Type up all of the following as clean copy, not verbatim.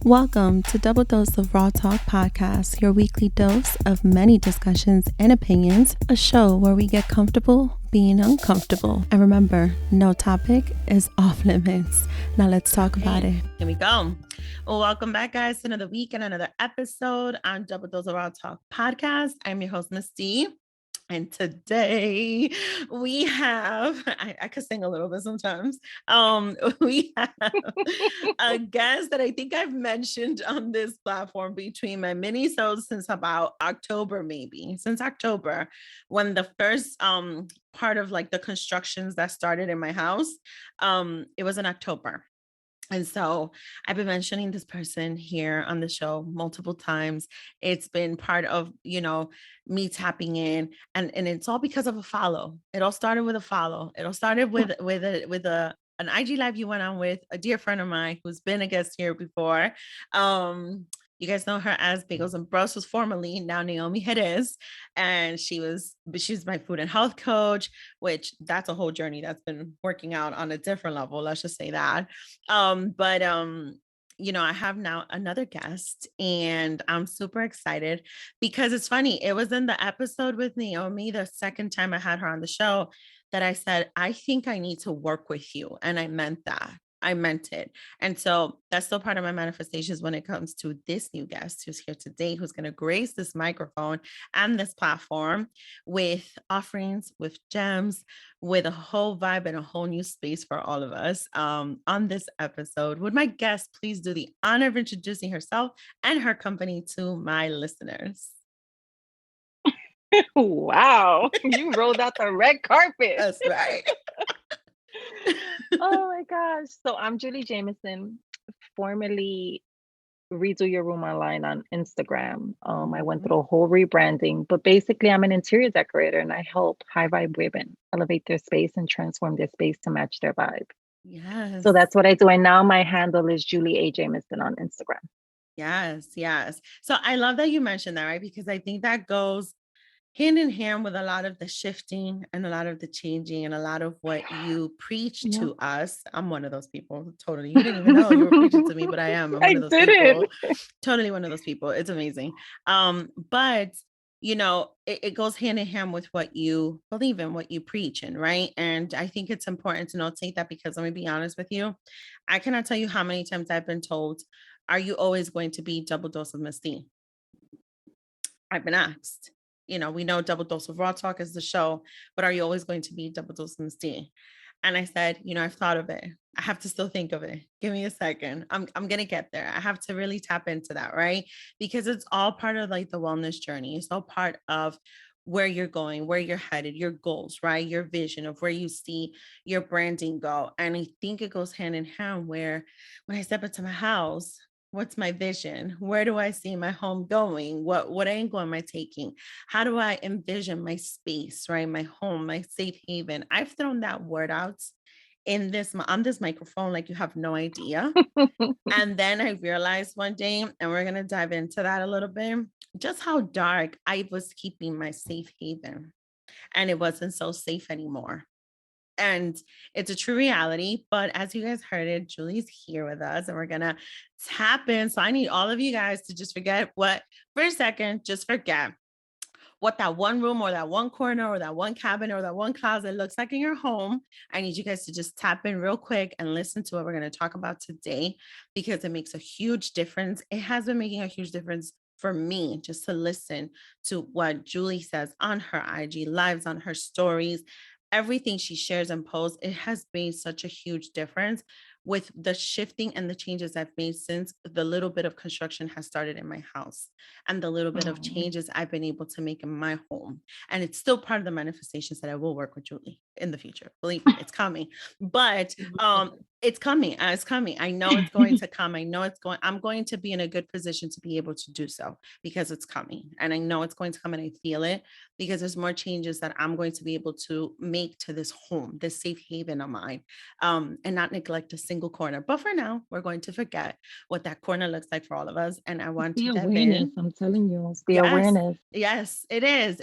Welcome to Double Dose of Raw Talk Podcast, your weekly dose of many discussions and opinions, a show where we get comfortable being uncomfortable. And remember, no topic is off limits. Now let's talk about it. Here we go. Well, welcome back, guys, to another week and another episode on Double Dose of Raw Talk Podcast. I'm your host, Miss D. And today we have, I could sing a little bit sometimes. We have a guest that I think I've mentioned on this platform between my mini-sodes since about October, since October, when the first part of like the constructions that started in my house, it was in October. And so I've been mentioning this person here on the show multiple times. It's been part of, me tapping in, and it's all because of a follow. It all started with a follow. It all started with an IG live you went on with a dear friend of mine who's been a guest here before. You guys know her as Bagels and Bros, was formerly, now Naomi Jerez, and she's my food and health coach, which that's a whole journey that's been working out on a different level. Let's just say that. I have now another guest, and I'm super excited because it's funny. It was in the episode with Naomi, the second time I had her on the show, that I said, I think I need to work with you. And I meant that. I meant it. And so that's still part of my manifestations when it comes to this new guest who's here today, who's going to grace this microphone and this platform with offerings, with gems, with a whole vibe and a whole new space for all of us. On this episode, would my guest please do the honor of introducing herself and her company to my listeners? Wow, you rolled out the red carpet. That's right. Oh my gosh. So I'm Julie Jamison, formerly Redo Your Room Online on Instagram. I went through a whole rebranding, but basically I'm an interior decorator and I help high vibe women elevate their space and transform their space to match their vibe. Yes. So that's what I do. And now my handle is Julie A. Jamison on Instagram. Yes. So I love that you mentioned that, right? Because I think that goes hand in hand with a lot of the shifting and a lot of the changing and a lot of what you preach to us. I'm one of those people. Totally. You didn't even know you were preaching to me, but I am. I'm one of those people. Totally one of those people. It's amazing. But it goes hand in hand with what you believe in, what you preach in, right? And I think it's important to notate that, because let me be honest with you. I cannot tell you how many times I've been told, are you always going to be Double Dose of Miss D? I've been asked. We know Double Dose of Raw Talk is the show, but are you always going to be Double Dose of Miss D? And I said, I've thought of it. I have to still think of it. Give me a second. I'm going to get there. I have to really tap into that, right? Because it's all part of like the wellness journey. It's all part of where you're going, where you're headed, your goals, right? Your vision of where you see your branding go. And I think it goes hand in hand where when I step into my house, what's my vision? Where do I see my home going? What angle am I taking? How do I envision my space, right? My home, my safe haven. I've thrown that word out on this microphone, like you have no idea. And then I realized one day, and we're going to dive into that a little bit, just how dark I was keeping my safe haven. And it wasn't so safe anymore. And it's a true reality. But as you guys heard it, Julie's here with us and we're going to tap in. So I need all of you guys to just forget for a second, just forget what that one room or that one corner or that one cabinet or that one closet looks like in your home. I need you guys to just tap in real quick and listen to what we're going to talk about today, because it makes a huge difference. It has been making a huge difference for me just to listen to what Julie says on her IG lives, on her stories. Everything she shares and posts, it has made such a huge difference with the shifting and the changes I've made since the little bit of construction has started in my house and the little bit of changes I've been able to make in my home. And it's still part of the manifestations that I will work with Julie in the future. Believe me, it's coming. But it's coming. It's coming. I know it's going to come. I'm going to be in a good position to be able to do so because it's coming. And I know it's going to come and I feel it because there's more changes that I'm going to be able to make to this home, this safe haven of mine, and not neglect a single corner. But for now, we're going to forget what that corner looks like for all of us. And I want to dive in. I'm telling you, it's awareness. Yes, it is.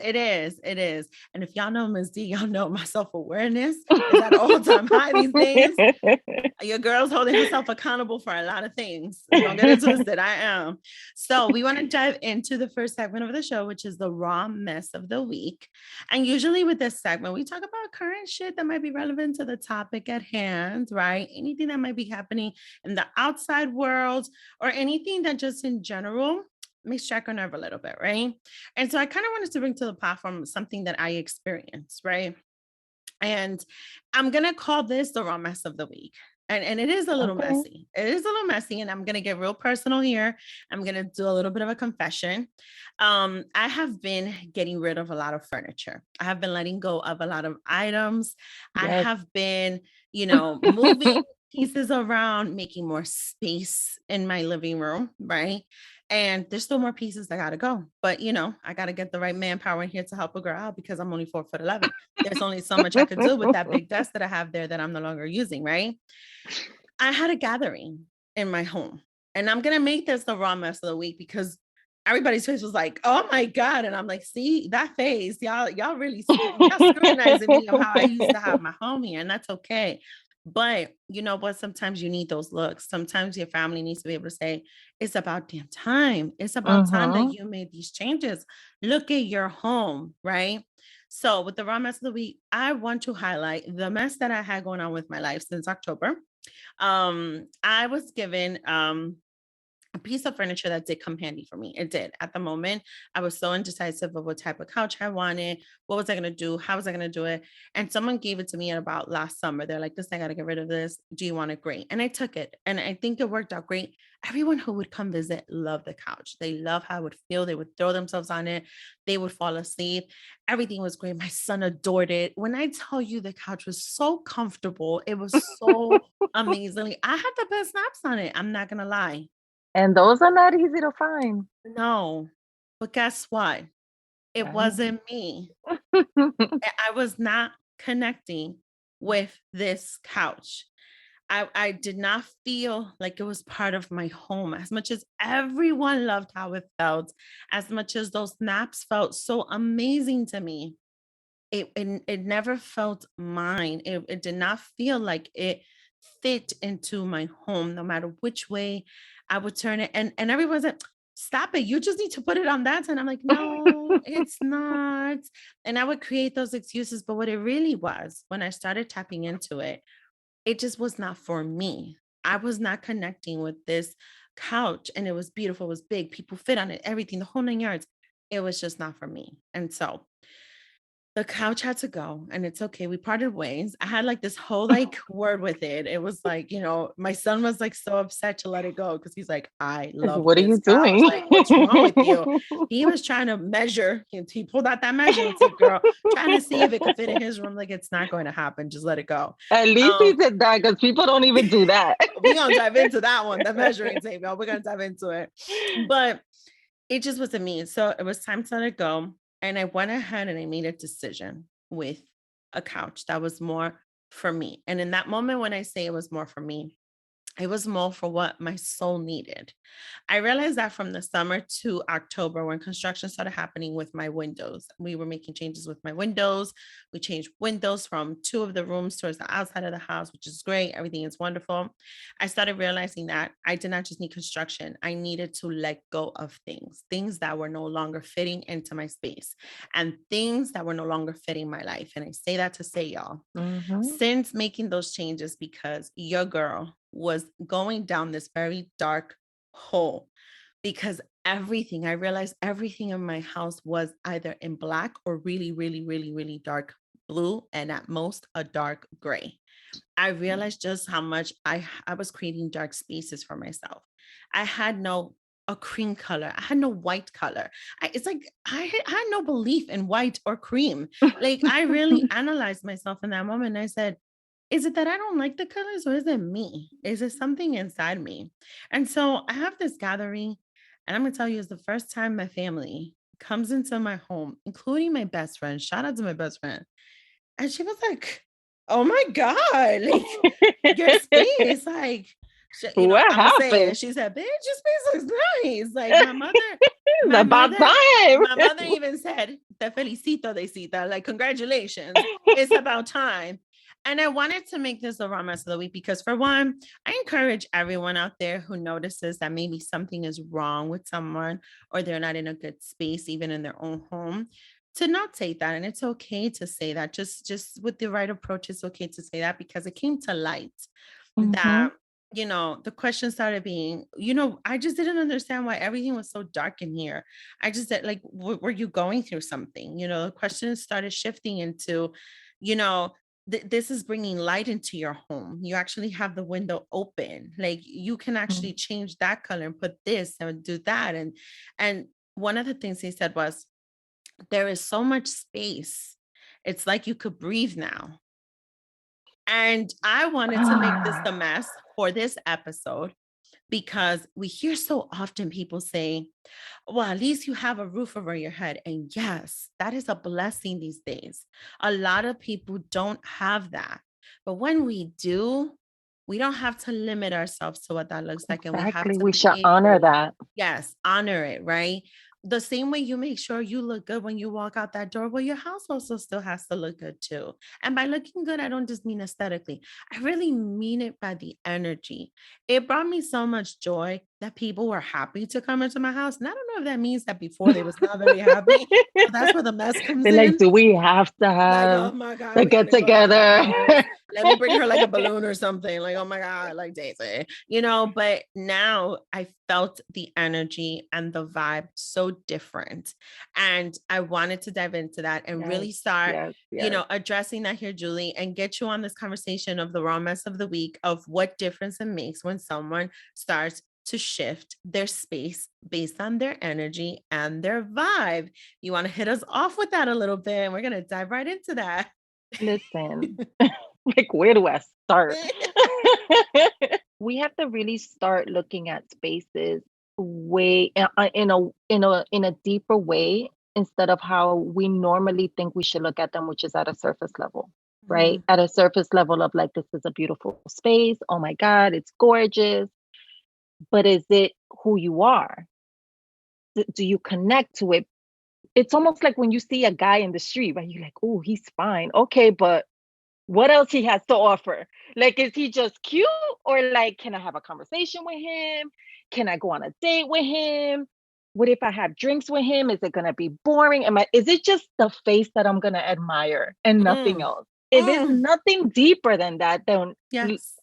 And if y'all know Ms. D, y'all know my self self-awareness is at all time high these days. Your girl's holding herself accountable for a lot of things. Don't get it twisted. I am. So we want to dive into the first segment of the show, which is the raw mess of the week. And usually with this segment, we talk about current shit that might be relevant to the topic at hand, right? Anything that might be happening in the outside world or anything that just in general may strike a nerve a little bit, right? And so I kind of wanted to bring to the platform something that I experienced, right? And I'm going to call this the raw mess of the week. And it is a little messy. It is a little messy. And I'm going to get real personal here. I'm going to do a little bit of a confession. I have been getting rid of a lot of furniture. I have been letting go of a lot of items. Yes. I have been, moving pieces around, making more space in my living room, right? And there's still more pieces that got to go. But, I got to get the right manpower in here to help a girl out because I'm only 4'11". There's only so much I could do with that big desk that I have there that I'm no longer using, right? I had a gathering in my home. And I'm going to make this the raw mess of the week because everybody's face was like, oh my God. And I'm like, see that face, y'all really y'all scrutinizing me of how I used to have my home here. And that's okay. But you know what? Sometimes you need those looks. Sometimes your family needs to be able to say, it's about damn time. It's about time that you made these changes. Look at your home, right? So with the raw mess of the week, I want to highlight the mess that I had going on with my life since October. I was given a piece of furniture that did come handy for me. It did. At the moment, I was so indecisive of what type of couch I wanted. What was I going to do? How was I going to do it? And someone gave it to me at about last summer. They're like, listen, I got to get rid of this. Do you want it? Great. And I took it. And I think it worked out great. Everyone who would come visit loved the couch. They loved how it would feel. They would throw themselves on it. They would fall asleep. Everything was great. My son adored it. When I tell you the couch was so comfortable, it was so amazingly. I had the best naps on it. I'm not going to lie. And those are not easy to find. No, but guess what? It wasn't me. I was not connecting with this couch. I did not feel like it was part of my home as much as everyone loved how it felt, as much as those naps felt so amazing to me. It never felt mine. It did not feel like it fit into my home, no matter which way I would turn it. And everyone's like, stop it. You just need to put it on that. And I'm like, no, it's not. And I would create those excuses. But what it really was, when I started tapping into it, it just was not for me. I was not connecting with this couch. And it was beautiful. It was big. People fit on it, everything, the whole 9 yards. It was just not for me. And so the couch had to go, and it's okay. We parted ways. I had like this whole word with it. It was like, my son was like so upset to let it go because he's like, I love what this are you couch. doing? Like, what's wrong with you? He was trying to measure. He pulled out that measuring tape, girl, trying to see if it could fit in his room. Like, it's not going to happen. Just let it go. At least he did that because people don't even do that. We're gonna dive into that one, the measuring tape, y'all. We're gonna dive into it. But it just wasn't me. So it was time to let it go. And I went ahead and I made a decision with a couch that was more for me. And in that moment, when I say it was more for me, it was more for what my soul needed. I realized that from the summer to October, when construction started happening with my windows, we were making changes with my windows. We changed windows from 2 of the rooms towards the outside of the house, which is great. Everything is wonderful. I started realizing that I did not just need construction. I needed to let go of things that were no longer fitting into my space and things that were no longer fitting my life. And I say that to say, y'all, since making those changes, because your girl was going down this very dark hole, because I realized everything in my house was either in black or really, really, really, really dark blue, and at most a dark gray. I realized just how much I was creating dark spaces for myself. I had a cream color. I had no white color. It's like I had no belief in white or cream. Like, I really analyzed myself in that moment. And I said, is it that I don't like the colors, or is it me? Is it something inside me? And so I have this gathering, and I'm going to tell you, it's the first time my family comes into my home, including my best friend. Shout out to my best friend. And she was like, oh my God, like, your space, like, What I'm gonna say it. happened? She said, "Bitch, your space looks nice." Like It's about time. my mother even said, "Te felicito, Deisita." Like, congratulations. It's about time. And I wanted to make this the raw mess of the week because, for one, I encourage everyone out there who notices that maybe something is wrong with someone or they're not in a good space, even in their own home, to not say that. And it's okay to say that. Just with the right approach, it's okay to say that because it came to light that, the question started being, I just didn't understand why everything was so dark in here. I just said, like, were you going through something? The question started shifting into, this is bringing light into your home. You actually have the window open. Like, you can actually change that color and put this and do that. And one of the things he said was, there is so much space. It's like you could breathe now. And I wanted to make this the mess for this episode because we hear so often people say, well, at least you have a roof over your head. And yes, that is a blessing these days. A lot of people don't have that. But when we do, we don't have to limit ourselves to what that looks like. Exactly. And we have to we should honor that. Yes, honor it, right? The same way you make sure you look good when you walk out that door, well, your house also still has to look good too. And by looking good, I don't just mean aesthetically. I really mean it by the energy. It brought me so much joy that people were happy to come into my house. And I don't know if that means that before they was not very happy. So that's where the mess comes They're in. like, do we have to have oh my God, the get together? Let me bring her like a balloon or something. Like, oh my God, like Daisy, but now I felt the energy and the vibe so different. And I wanted to dive into that and really start, addressing that here, Julie, and get you on this conversation of the raw mess of the week of what difference it makes when someone starts to shift their space based on their energy and their vibe. You want to hit us off with that a little bit, and we're going to dive right into that. Listen, like, where do I start? We have to really start looking at spaces way in a deeper way instead of how we normally think we should look at them, which is at a surface level, right? At a surface level of like, this is a beautiful space. Oh my God, it's gorgeous. But is it who you are? Do you connect to it? It's almost like when you see a guy in the street, right? You're like, oh, he's fine. Okay, but what else he has to offer? Like, is he just cute? Or like, can I have a conversation with him? Can I go on a date with him? What if I have drinks with him? Is it gonna be boring? Is it just the face that I'm gonna admire and nothing else? If it's nothing deeper than that, then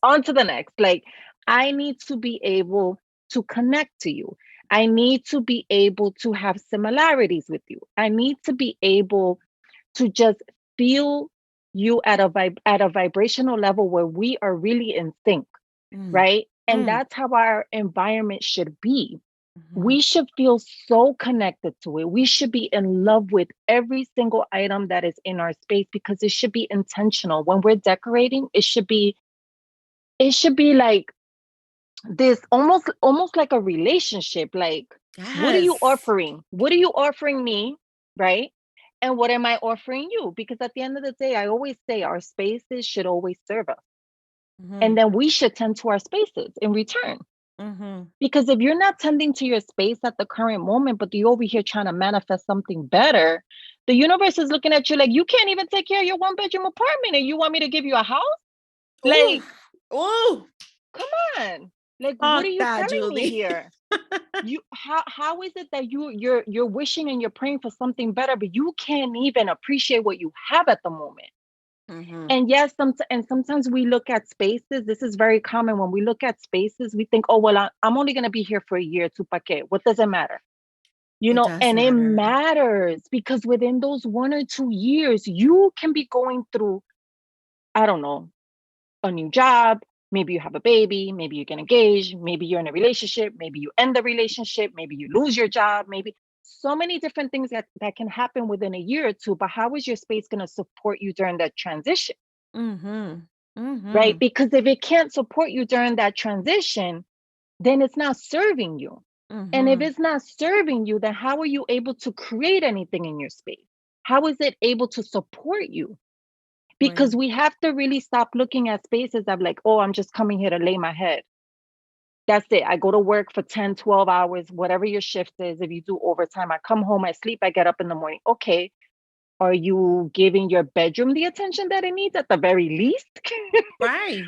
on to the next. Like, I need to be able to connect to you. I need to be able to have similarities with you. I need to be able to just feel you at a vibrational level where we are really in sync, right? And that's how our environment should be. We should feel so connected to it. We should be in love with every single item that is in our space because it should be intentional. When we're decorating, it should be like this almost like a relationship. Like, what are you offering? What are you offering me, right? And what am I offering you? Because at the end of the day, I always say our spaces should always serve us. And then we should tend to our spaces in return. Because if you're not tending to your space at the current moment, but you're over here trying to manifest something better, the universe is looking at you like, you can't even take care of your 1-bedroom apartment and you want me to give you a house? Like, come on. Like, what are you telling me here? How is it that you're wishing and you're praying for something better, but you can't even appreciate what you have at the moment? And yes, sometimes we look at spaces. This is very common. When we look at spaces, we think, oh, well, I'm only going to be here for a year. Tu pa qué? What does it matter? And it matters because within those 1 or 2 years, you can be going through, I don't know, a new job. Maybe you have a baby, maybe you get engaged, maybe you're in a relationship, maybe you end the relationship, maybe you lose your job, maybe so many different things that can happen within a year or two. But how is your space going to support you during that transition? Right? Because if it can't support you during that transition, then it's not serving you. And if it's not serving you, then how are you able to create anything in your space? How is it able to support you? Because we have to really stop looking at spaces of like, oh, I'm just coming here to lay my head. That's it. I go to work for 10, 12 hours, whatever your shift is. If you do overtime, I come home, I sleep, I get up in the morning. Okay. Are you giving your bedroom the attention that it needs at the very least? Right,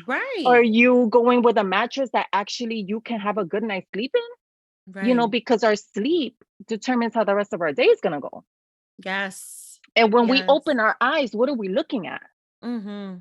Are right, you going with a mattress that actually you can have a good night's sleep in? right. Because our sleep determines how the rest of our day is going to go. Yes. And when we Yes. open our eyes, what are we looking at? Mm-hmm.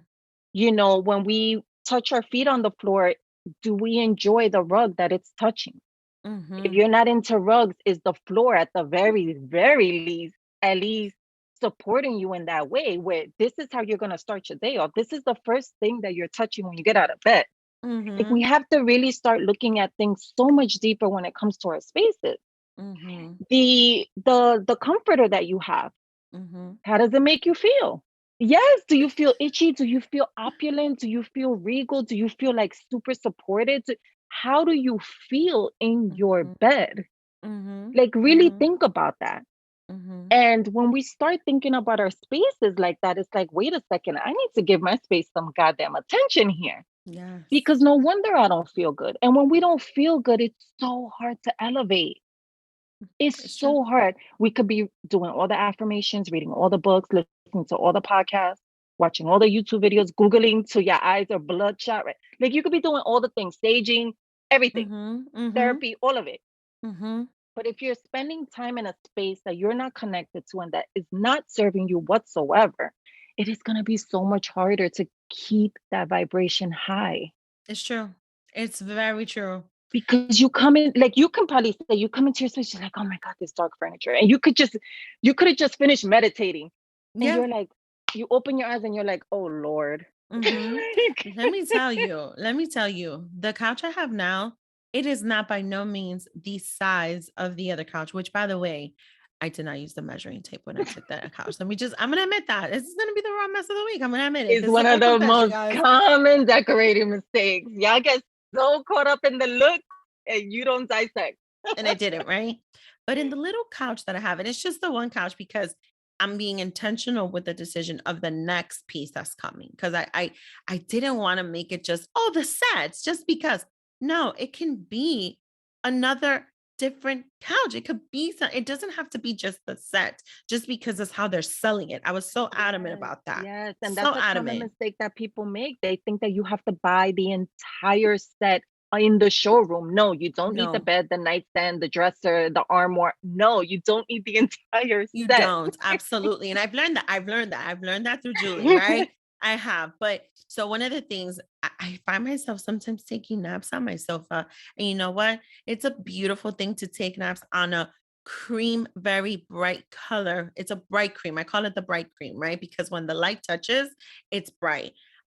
When we touch our feet on the floor, do we enjoy the rug that it's touching? Mm-hmm. If you're not into rugs, is the floor at the very, very least, at least supporting you in that way, where this is how you're going to start your day off? This is the first thing that you're touching when you get out of bed. Like, we Mm-hmm. have to really start looking at things so much deeper when it comes to our spaces. Mm-hmm. The comforter that you have, Mm-hmm. how does it make you feel? Yes. Do you feel itchy? Do you feel opulent? Do you feel regal? Do you feel like super supported? How do you feel in your Mm-hmm. bed? Mm-hmm. Like, really think about that. Mm-hmm. And when we start thinking about our spaces like that, it's like, wait a second, I need to give my space some goddamn attention here. Yes. Because no wonder I don't feel good. And when we don't feel good, it's so hard to elevate. It's It's true. so hard. We could be doing all the affirmations, reading all the books, listening to all the podcasts, watching all the YouTube videos, Googling till your eyes are bloodshot. Right? Like, you could be doing all the things, staging, everything, Mm-hmm. Mm-hmm. therapy, all of it. Mm-hmm. But if you're spending time in a space that you're not connected to and that is not serving you whatsoever, it is going to be so much harder to keep that vibration high. It's true. It's very true. Because you come in, like, you can probably say, you come into your space, you're like, oh my God, this dark furniture. And you could have just finished meditating. And Yeah. you're like, you open your eyes and you're like, oh Lord. Mm-hmm. Let me tell you, the couch I have now, it is not by no means the size of the other couch, which, by the way, I did not use the measuring tape when I took that couch. I'm going to admit that. This is going to be the raw mess of the week. I'm going to admit it. Is This is a one of full the confession, most guys. common decorating mistakes. Y'all get so caught up in the look and you don't dissect. And I didn't, right? But in the little couch that I have, and it's just the one couch because I'm being intentional with the decision of the next piece that's coming. Because I didn't want to make it just, oh, the sets, just because. No, it can be another different couch. It could be it doesn't have to be just the set, just because it's how they're selling it. I was so adamant about that. Yes. And So that's a common adamant. mistake that people make. They think that you have to buy the entire set in the showroom. No, you don't need the No, bed, the nightstand, the dresser, the armoire. No, you don't need the entire you set. don't. Absolutely. And I've learned that. I've learned that through Julie, right? I have. But so one of the things I find myself sometimes taking naps on my sofa. And you know what? It's a beautiful thing to take naps on a cream, very bright color. It's a bright cream. I call it the bright cream, right? Because when the light touches, it's bright.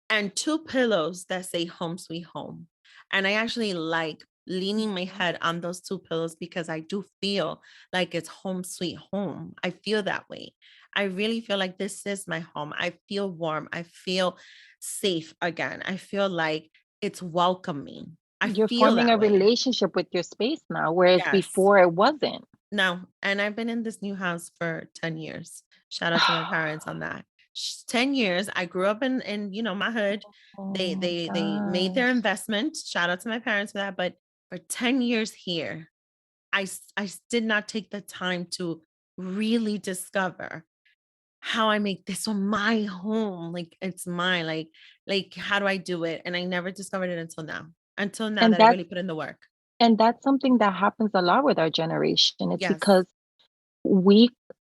And two pillows that say home sweet home. And I actually like leaning my head on those two pillows because I do feel like it's home sweet home. I feel that way. I really feel like this is my home. I feel warm. I feel safe again. I feel like it's welcoming. I You're feel forming a that way. relationship with your space now, whereas Yes. before it wasn't. No. And I've been in this new house for 10 years. Shout out to my parents on that. 10 years. I grew up in my hood. Oh They my they they made their gosh. investment. Shout out to my parents for that. But for 10 years here, I did not take the time to really discover how I make this one my home. Like it's mine. Like how do I do it? And I never discovered it until now. Until now And that I that's really put in the work. and that's something that happens a lot with our generation. It's Yes. because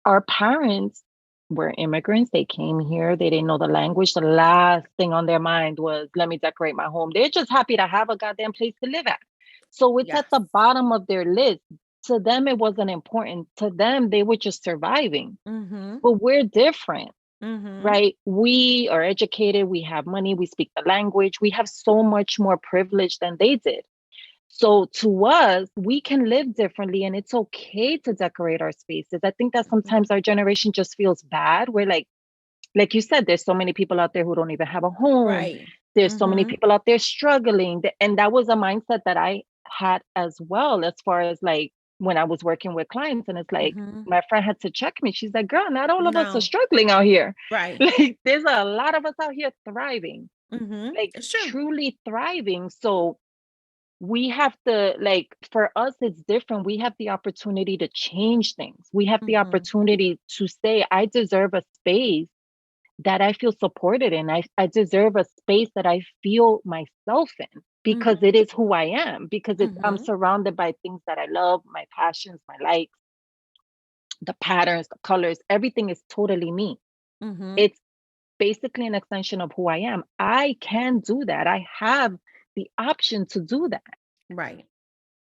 our parents were immigrants. They came here. They didn't know the language. The last thing on their mind was, let me decorate my home. They're just happy to have a goddamn place to live at. So it's at Yes. the bottom of their list. To them, it wasn't important. To them, they were just surviving. Mm-hmm. But we're different, Mm-hmm. right? We are educated. We have money. We speak the language. We have so much more privilege than they did. So to us, we can live differently and it's okay to decorate our spaces. I think that Mm-hmm. sometimes our generation just feels bad. We're like you said, there's so many people out there who don't even have a home. Right. There's so many Mm-hmm. people out there struggling. And that was a mindset that I had as well, as far as like when I was working with clients. And it's like, Mm-hmm. my friend had to check me. She's like, girl, not all of us are No. struggling out here. Right. Like, there's a lot of us out here thriving, Mm-hmm. like It's true. truly thriving. So we have to, like, for us, it's different. We have the opportunity to change things. We have the opportunity to say, I deserve a space that I feel supported in. I deserve a space that I feel myself in, because it is who I am, because I'm surrounded by things that I love, my passions, my likes, the patterns, the colors, everything is totally me. It's basically an extension of who I am. I can do that. I have the option to do that. Right.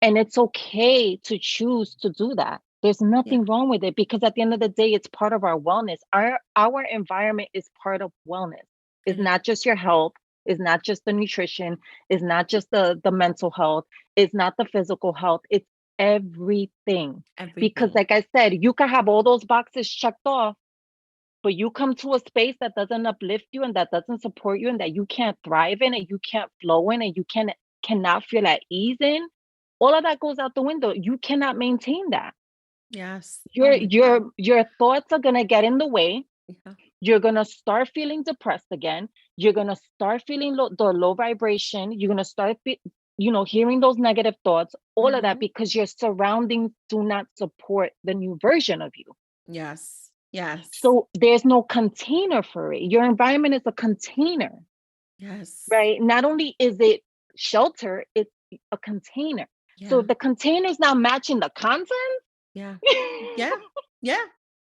And it's okay to choose to do that. There's nothing wrong with it, because at the end of the day, it's part of our wellness. Our environment is part of wellness. It's not just your health. It's not just the nutrition. It's not just the mental health. It's not the physical health. It's everything. Because like I said, you can have all those boxes checked off, but you come to a space that doesn't uplift you and that doesn't support you and that you can't thrive in and you can't flow in and you cannot feel at ease in, all of that goes out the window. You cannot maintain that. Yes. Your thoughts are gonna get in the way. Yeah. You're gonna start feeling depressed again. You're gonna start feeling the low vibration. You're gonna start hearing those negative thoughts, all of that, because your surroundings do not support the new version of you. Yes. Yes. So there's no container for it. Your environment is a container. Yes. Right? Not only is it shelter, it's a container. Yeah. So if the container is not matching the content. Yeah. Yeah. Yeah.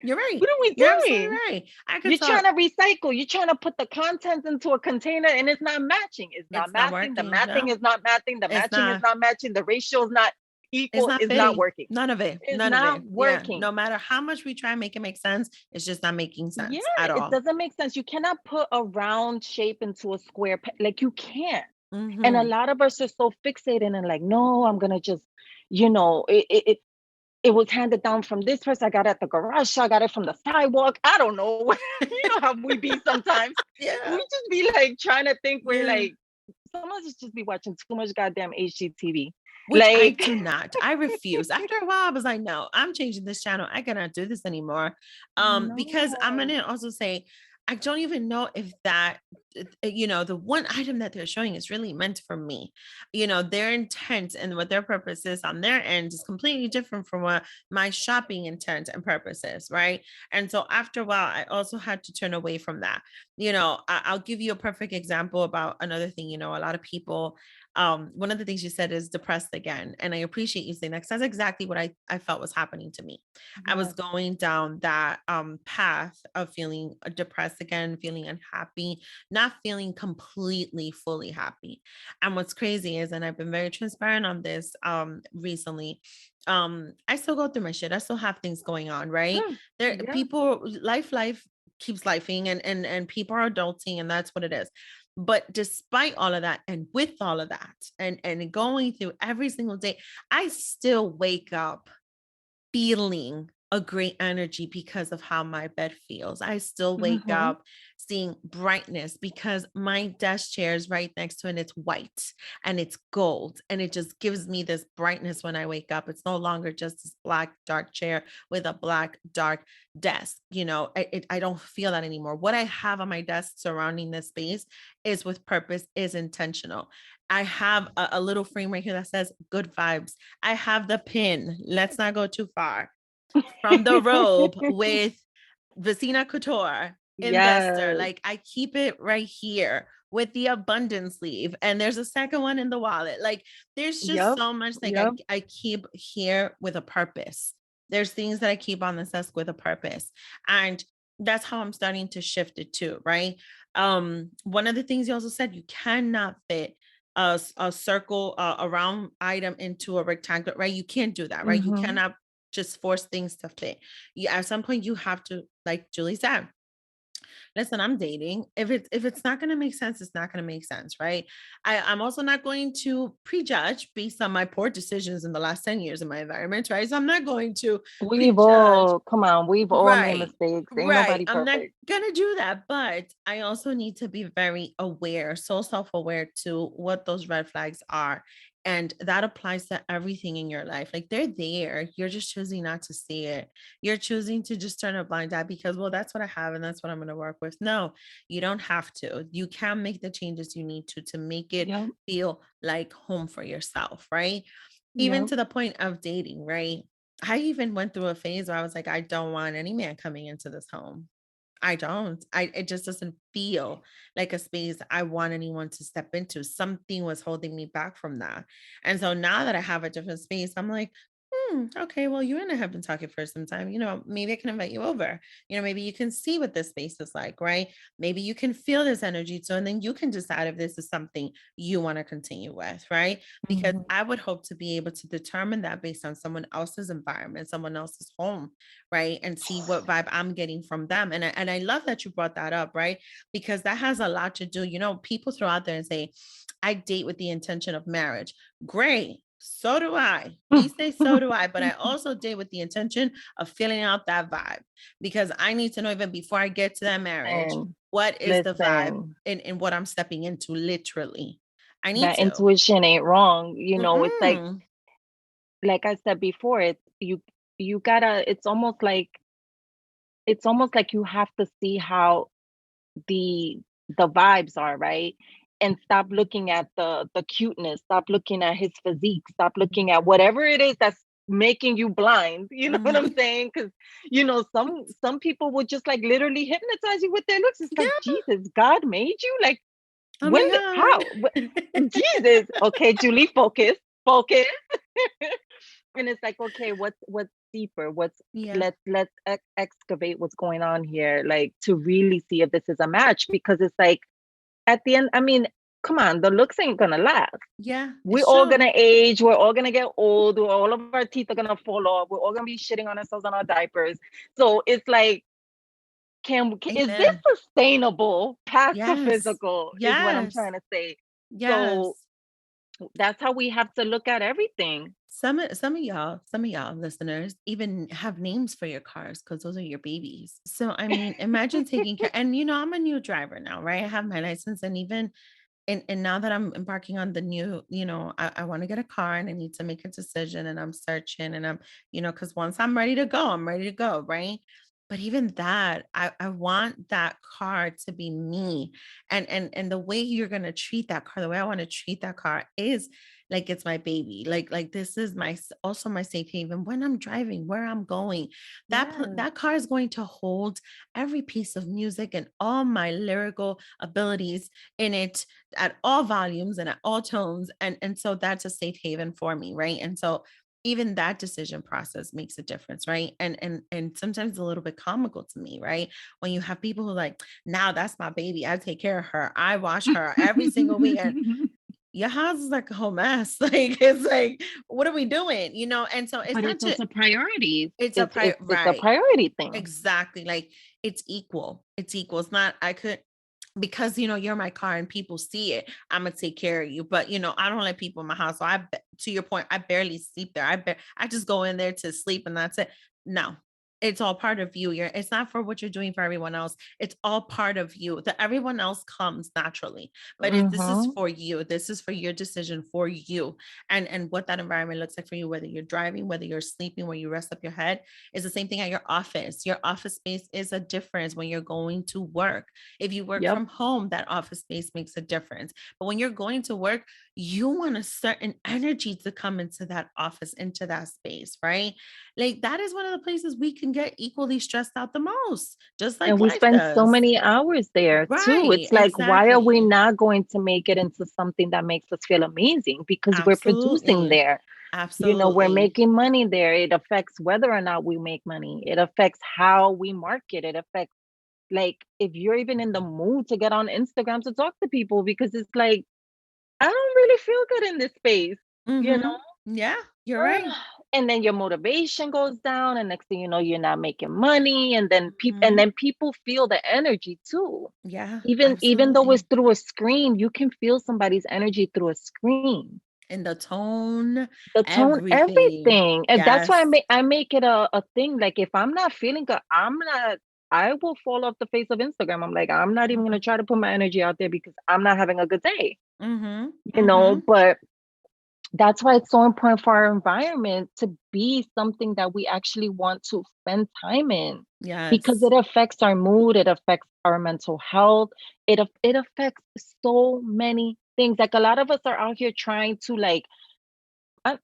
You're right. What are we doing? You're absolutely right. You're trying to recycle. You're trying to put the contents into a container and it's not matching. It's not matching. The mathing is not matching. The matching is not matching. The ratio is not equal. It's not working. None of it. It's not working. Yeah. No matter how much we try and make it make sense, it's just not making sense at all. It doesn't make sense. You cannot put a round shape into a square. Like, you can't. And a lot of us are so fixated and like, no, I'm gonna just, it was handed down from this person. I got it at the garage. I got it from the sidewalk. I don't know. You know how we be sometimes. We just be like trying to think. We're like, some of us just be watching too much goddamn HGTV. Which I do not. I refuse. After a while, I was like, no, I'm changing this channel. I cannot do this anymore. Because I'm gonna also say, I don't even know if that, the one item that they're showing is really meant for me. Their intent and what their purpose is on their end is completely different from what my shopping intent and purpose is, right? And so after a while, I also had to turn away from that. I'll give you a perfect example about another thing. A lot of people, one of the things you said is depressed again. And I appreciate you saying that, because that's exactly what I felt was happening to me. I was going down that path of feeling depressed again, feeling unhappy, not feeling completely fully happy. And what's crazy is, and I've been very transparent on this recently, I still go through my shit. I still have things going on, right? People, life keeps lifing, and people are adulting, and that's what it is. But despite all of that, and with all of that, and going through every single day, I still wake up feeling a great energy because of how my bed feels. I still wake up seeing brightness because my desk chair is right next to it, and it's white and it's gold, and it just gives me this brightness when I wake up. It's no longer just this black dark chair with a black dark desk. I don't feel that anymore. What I have on my desk surrounding this space is with purpose, is intentional. I have a little frame right here that says good vibes. I have the pin, let's not go too far, from the robe with Vecina Couture investor. Like, I keep it right here with the abundance sleeve, and there's a second one in the wallet. Like, there's just so much I keep here with a purpose. There's things that I keep on this desk with a purpose, and that's how I'm starting to shift it too, right? One of the things you also said, you cannot fit a circle, a round item into a rectangle, right? You can't do that, right? You cannot just force things to fit. At some point you have to, like Julie said, listen, I'm dating. If it's not going to make sense, it's not going to make sense, right? I'm also not going to prejudge based on my poor decisions in the last 10 years in my environment, right? So I'm not going to we've all made mistakes. Ain't nobody perfect. I'm not gonna do that, but I also need to be very aware, so self-aware to what those red flags are. And that applies to everything in your life. Like they're there. You're just choosing not to see it. You're choosing to just turn a blind eye because, well, that's what I have and that's what I'm going to work with. No, you don't have to. You can make the changes you need to make it feel like home for yourself, right? Even to the point of dating, right? I even went through a phase where I was like, I don't want any man coming into this home. I don't. It just doesn't feel like a space I want anyone to step into. Something was holding me back from that. And so now that I have a different space, I'm like, okay, well, you and I have been talking for some time. Maybe I can invite you over. Maybe you can see what this space is like, right? Maybe you can feel this energy too. And then you can decide if this is something you want to continue with, right? Because I would hope to be able to determine that based on someone else's environment, someone else's home, right? And see what vibe I'm getting from them. And I love that you brought that up, right? Because that has a lot to do. People throw out there and say, I date with the intention of marriage. Great. So do I. We say so do I, but I also date with the intention of filling out that vibe because I need to know even before I get to that marriage, what is the vibe in what I'm stepping into literally. I need that to. Intuition ain't wrong. It's like I said before, it's you gotta, it's almost like you have to see how the vibes are, right? And stop looking at the cuteness, stop looking at his physique, stop looking at whatever it is that's making you blind. You know what I'm saying? Because some people would just like literally hypnotize you with their looks. It's like, Jesus, God made you like, oh when how? Jesus. Okay, Julie, focus. And it's like, okay, what's deeper? Let's excavate what's going on here, like to really see if this is a match, because it's like at the end, I mean, come on, the looks ain't gonna last. Yeah. We're all gonna age, we're all gonna get old, all of our teeth are gonna fall off, we're all gonna be shitting on ourselves on our diapers. So it's like, is this sustainable past the physical? Is what I'm trying to say. So that's how we have to look at everything. Some of y'all listeners even have names for your cars because those are your babies. So I mean, imagine taking care. And I'm a new driver now, right? I have my license, and even and now that I'm embarking on the new, I want to get a car and I need to make a decision, and I'm searching, and I'm, because once I'm ready to go, I'm ready to go, right? But even that, I want that car to be me. And the way you're gonna treat that car, the way I want to treat that car is like it's my baby. Like this is also my safe haven when I'm driving, where I'm going. That car is going to hold every piece of music and all my lyrical abilities in it at all volumes and at all tones. And so that's a safe haven for me, right? And so even that decision process makes a difference, right? And sometimes a little bit comical to me, right? When you have people who like, now that's my baby, I take care of her, I wash her every single weekend. Your house is like a whole mess. Like it's like, what are we doing? And so it's not just a priority. It's a priority thing. Exactly. Like it's equal. It's not, I could, because you're my car and people see it, I'm gonna take care of you. But I don't let people in my house. So to your point, I barely sleep there. I just go in there to sleep and that's it. No, it's all part of you. It's not for what you're doing for everyone else. It's all part of you. That everyone else comes naturally, but this is for you. This is for your decision for you, and what that environment looks like for you. Whether you're driving, whether you're sleeping, where you rest up your head, is the same thing at your office. Your office space is a difference when you're going to work. If you work from home, that office space makes a difference. But when you're going to work, you want a certain energy to come into that office, into that space, right? Like that is one of the places we can get equally stressed out the most, just like, and we spend so many hours there too. It's like, why are we not going to make it into something that makes us feel amazing? Because we're producing there. Absolutely. We're making money there. It affects whether or not we make money. It affects how we market. It affects, like, if you're even in the mood to get on Instagram to talk to people, because it's like, I don't really feel good in this space, Yeah, you're right. And then your motivation goes down, and next thing you know, you're not making money, and then people feel the energy too. Yeah, even though it's through a screen, you can feel somebody's energy through a screen. And the tone, everything. And that's why I make it a thing. Like, if I'm not feeling good, I will fall off the face of Instagram. I'm like, I'm not even gonna try to put my energy out there because I'm not having a good day. But that's why it's so important for our environment to be something that we actually want to spend time in, because Yes. it affects our mood, it affects our mental health, it affects so many things. Like a lot of us are out here trying to like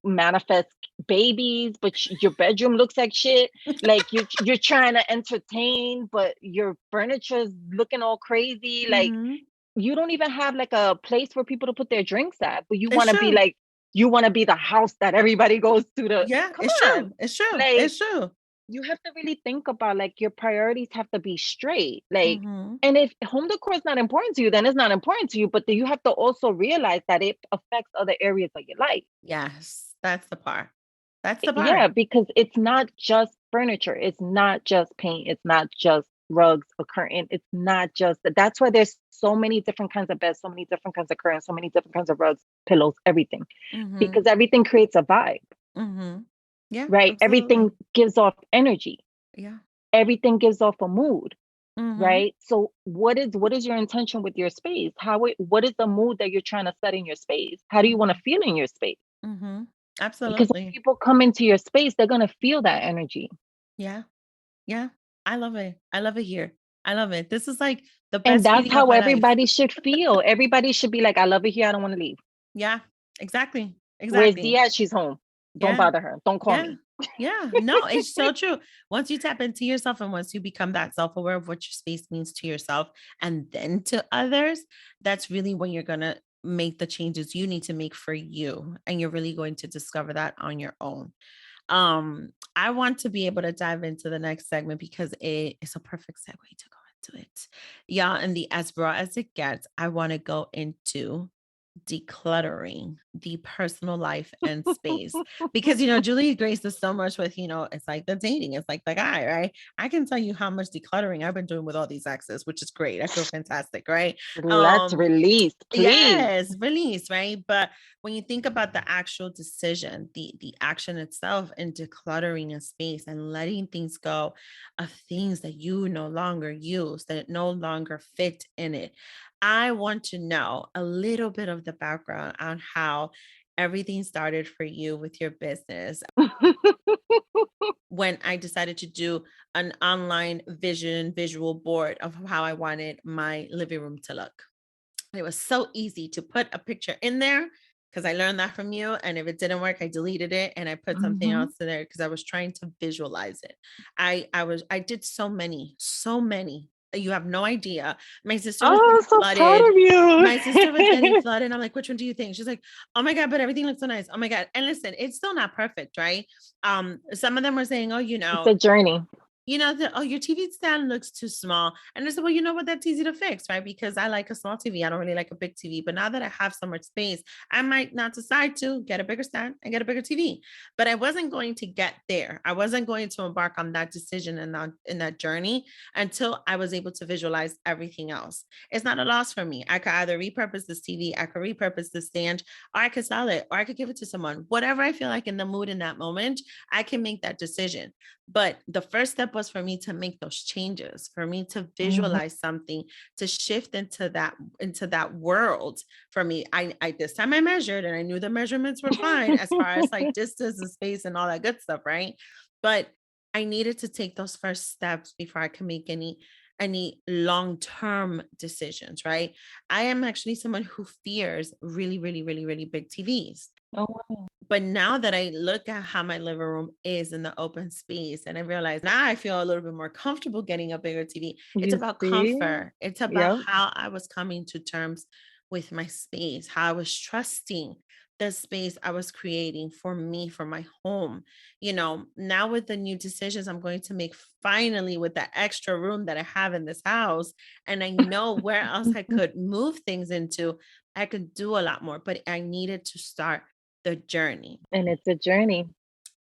manifest babies, but your bedroom looks like shit. Like you're trying to entertain, but your furniture is looking all crazy. Like Mm-hmm. you don't even have like a place for people to put their drinks at, but you It's want to be true. like, you want to be the house that everybody goes to. Yeah, Come it's on. true. It's true. Like It's true. you have to really think about like your priorities have to be straight. Like, Mm-hmm. and if home decor is not important to you, then it's not important to you. But then you have to also realize that it affects other areas of your life. Yes, that's the part. That's the part. Yeah, because it's not just furniture, it's not just paint, it's not just rugs or curtain, it's not just that. That's why there's so many different kinds of beds, so many different kinds of curtains, so many different kinds of rugs, pillows, everything, Mm-hmm. because everything creates a vibe, Mm-hmm. Yeah, right? Everything absolutely. gives off energy, Yeah. everything gives off a mood, Mm-hmm. right? So what is your intention with your space? What is the mood that you're trying to set in your space? How do you want to feel in your space? Mm-hmm. Because when Absolutely. people come into your space, they're going to feel that energy. Yeah. Yeah. I love it. I love it here. I love it. This is like the And best that's feeling of how my life. everybody should feel. Everybody should be like, I love it here. I don't want to leave. Yeah, exactly. Where's Exactly. Dia? She's home. Don't Yeah. bother her. Don't call Yeah. me. Yeah. No, it's so true. Once you tap into yourself and once you become that self-aware of what your space means to yourself and then to others, that's really when you're going to make the changes you need to make for you. And you're really going to discover that on your own. I want to be able to dive into the next segment because it is a perfect segue to go into it. Yeah. And the as raw as it gets, I want to go into decluttering the personal life and space because Julie graces so much with it's like the dating, it's like the guy, right? I can tell you how much decluttering I've been doing with all these exes, which is great. I feel fantastic, right? Let's release, please. Yes, release, right? But when you think about the actual decision, the action itself and decluttering a space and letting things go of things that you no longer use, that no longer fit in it, I want to know a little bit of the background on how everything started for you with your business. When I decided to do an online visual board of how I wanted my living room to look. It was so easy to put a picture in there because I learned that from you. And if it didn't work, I deleted it and I put something Mhm. else in there because I was trying to visualize it. I did so many, so many. You have no idea. My sister was Oh, getting I'm so proud flooded. of you. My sister was getting flooded. I'm like, which one do you think? She's like, oh my God, but everything looks so nice. Oh my God. And listen, it's still not perfect, right? Some of them were saying, oh, It's a journey. your TV stand looks too small. And I said, well, you know what? That's easy to fix, right? Because I like a small TV. I don't really like a big TV. But now that I have so much space, I might not decide to get a bigger stand and get a bigger TV. But I wasn't going to get there. I wasn't going to embark on that decision and in that journey until I was able to visualize everything else. It's not a loss for me. I could either repurpose this TV, I could repurpose the stand, or I could sell it, or I could give it to someone. Whatever I feel like in the mood in that moment, I can make that decision. But the first step was for me to make those changes, for me to Mhm. visualize something, to shift into that world. For me, I this time I measured and I knew the measurements were fine as far as like distance and space and all that good stuff, right? But I needed to take those first steps before I could make any long-term decisions, right? I am actually someone who fears really, really, really, really big TVs. Oh, wow. But now that I look at how my living room is in the open space and I realize now I feel a little bit more comfortable getting a bigger TV. It's You about see? comfort. It's about Yep. how I was coming to terms with my space, how I was trusting the space I was creating for me, for my home. Now with the new decisions I'm going to make finally with that extra room that I have in this house, and I know where else I could move things into, I could do a lot more, but I needed to start the journey. And it's a journey.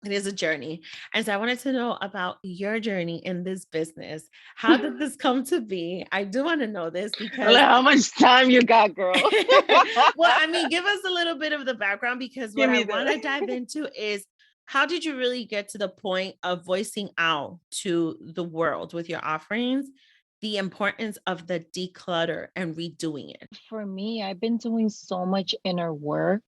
It is a journey. And so I wanted to know about your journey in this business. How did this come to be? I do want to know this because, How much time you got, girl? well, I mean, give us a little bit of the background because what Give I me want to the. dive into is how did you really get to the point of voicing out to the world with your offerings the importance of the declutter and redoing it? For me, I've been doing so much inner work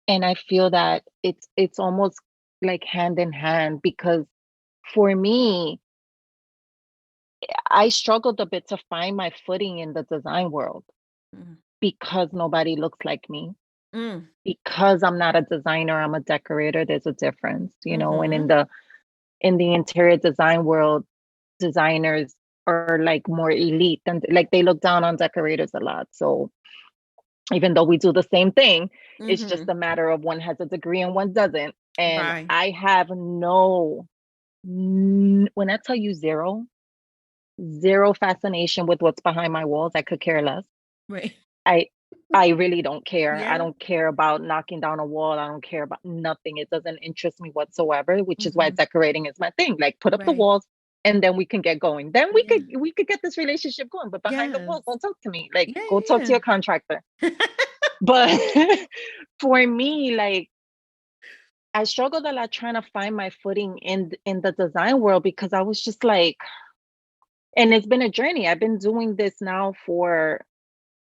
And I feel that it's almost like hand in hand, because for me, I struggled a bit to find my footing in the design world Mm. because nobody looks like me. Mm. Because I'm not a designer, I'm a decorator. There's a difference, you know. And Mm-hmm. in the interior design world, designers are like more elite, and like they look down on decorators a lot. So even though we do the same thing, it's just Mm-hmm. a matter of one has a degree and one doesn't. And Right. I have when I tell you zero fascination with what's behind my walls. I could care less. Right. I I really don't care. I Yeah. don't care about knocking down a wall. I don't care about nothing. It doesn't interest me whatsoever, which is why Mm-hmm. decorating is my thing. Like put up the Right. walls and then we can get going. Then Yeah. we could get this relationship going. But behind the Yes. walls, don't talk to me. Like Yeah. go talk to Yeah. your contractor. But for me, like I struggled a lot trying to find my footing in the design world, because I was just like, and it's been a journey. I've been doing this now for,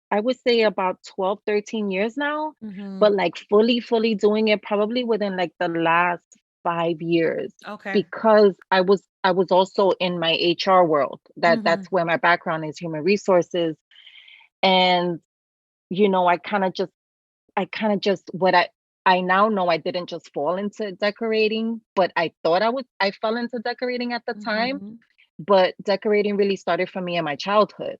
I would say, about 12, 13 years now, Mm-hmm. but like fully doing it probably within like the last 5 years, Okay. because I was also in my HR world. Mm-hmm. That's where my background is, human resources. And you know, I kind of just what I now know, I didn't just fall into decorating, but I thought I fell into decorating at the time. Mm-hmm. But decorating really started for me in my childhood,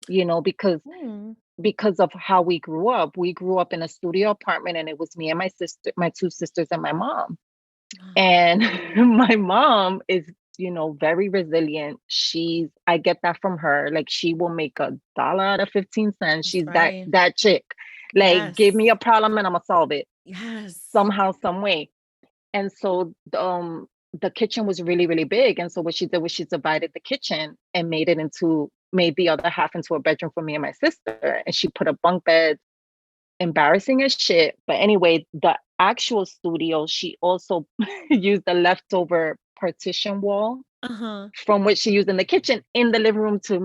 you know, Mm. because of how we grew up. We grew up in a studio apartment, and it was me and my sister, my two sisters, and my mom. And my mom is, you know, very resilient. I get that from her. Like she will make $1 out of 15 cents. That's She's right. that chick. Like give me Yes. a problem and I'm gonna solve it Yes. somehow, some way. And so the kitchen was really big. And so what she did was she divided the kitchen and made the other half into a bedroom for me and my sister. And she put a bunk bed, embarrassing as shit. But anyway, the actual studio, she also used the leftover partition wall Uh-huh. from what she used in the kitchen in the living room to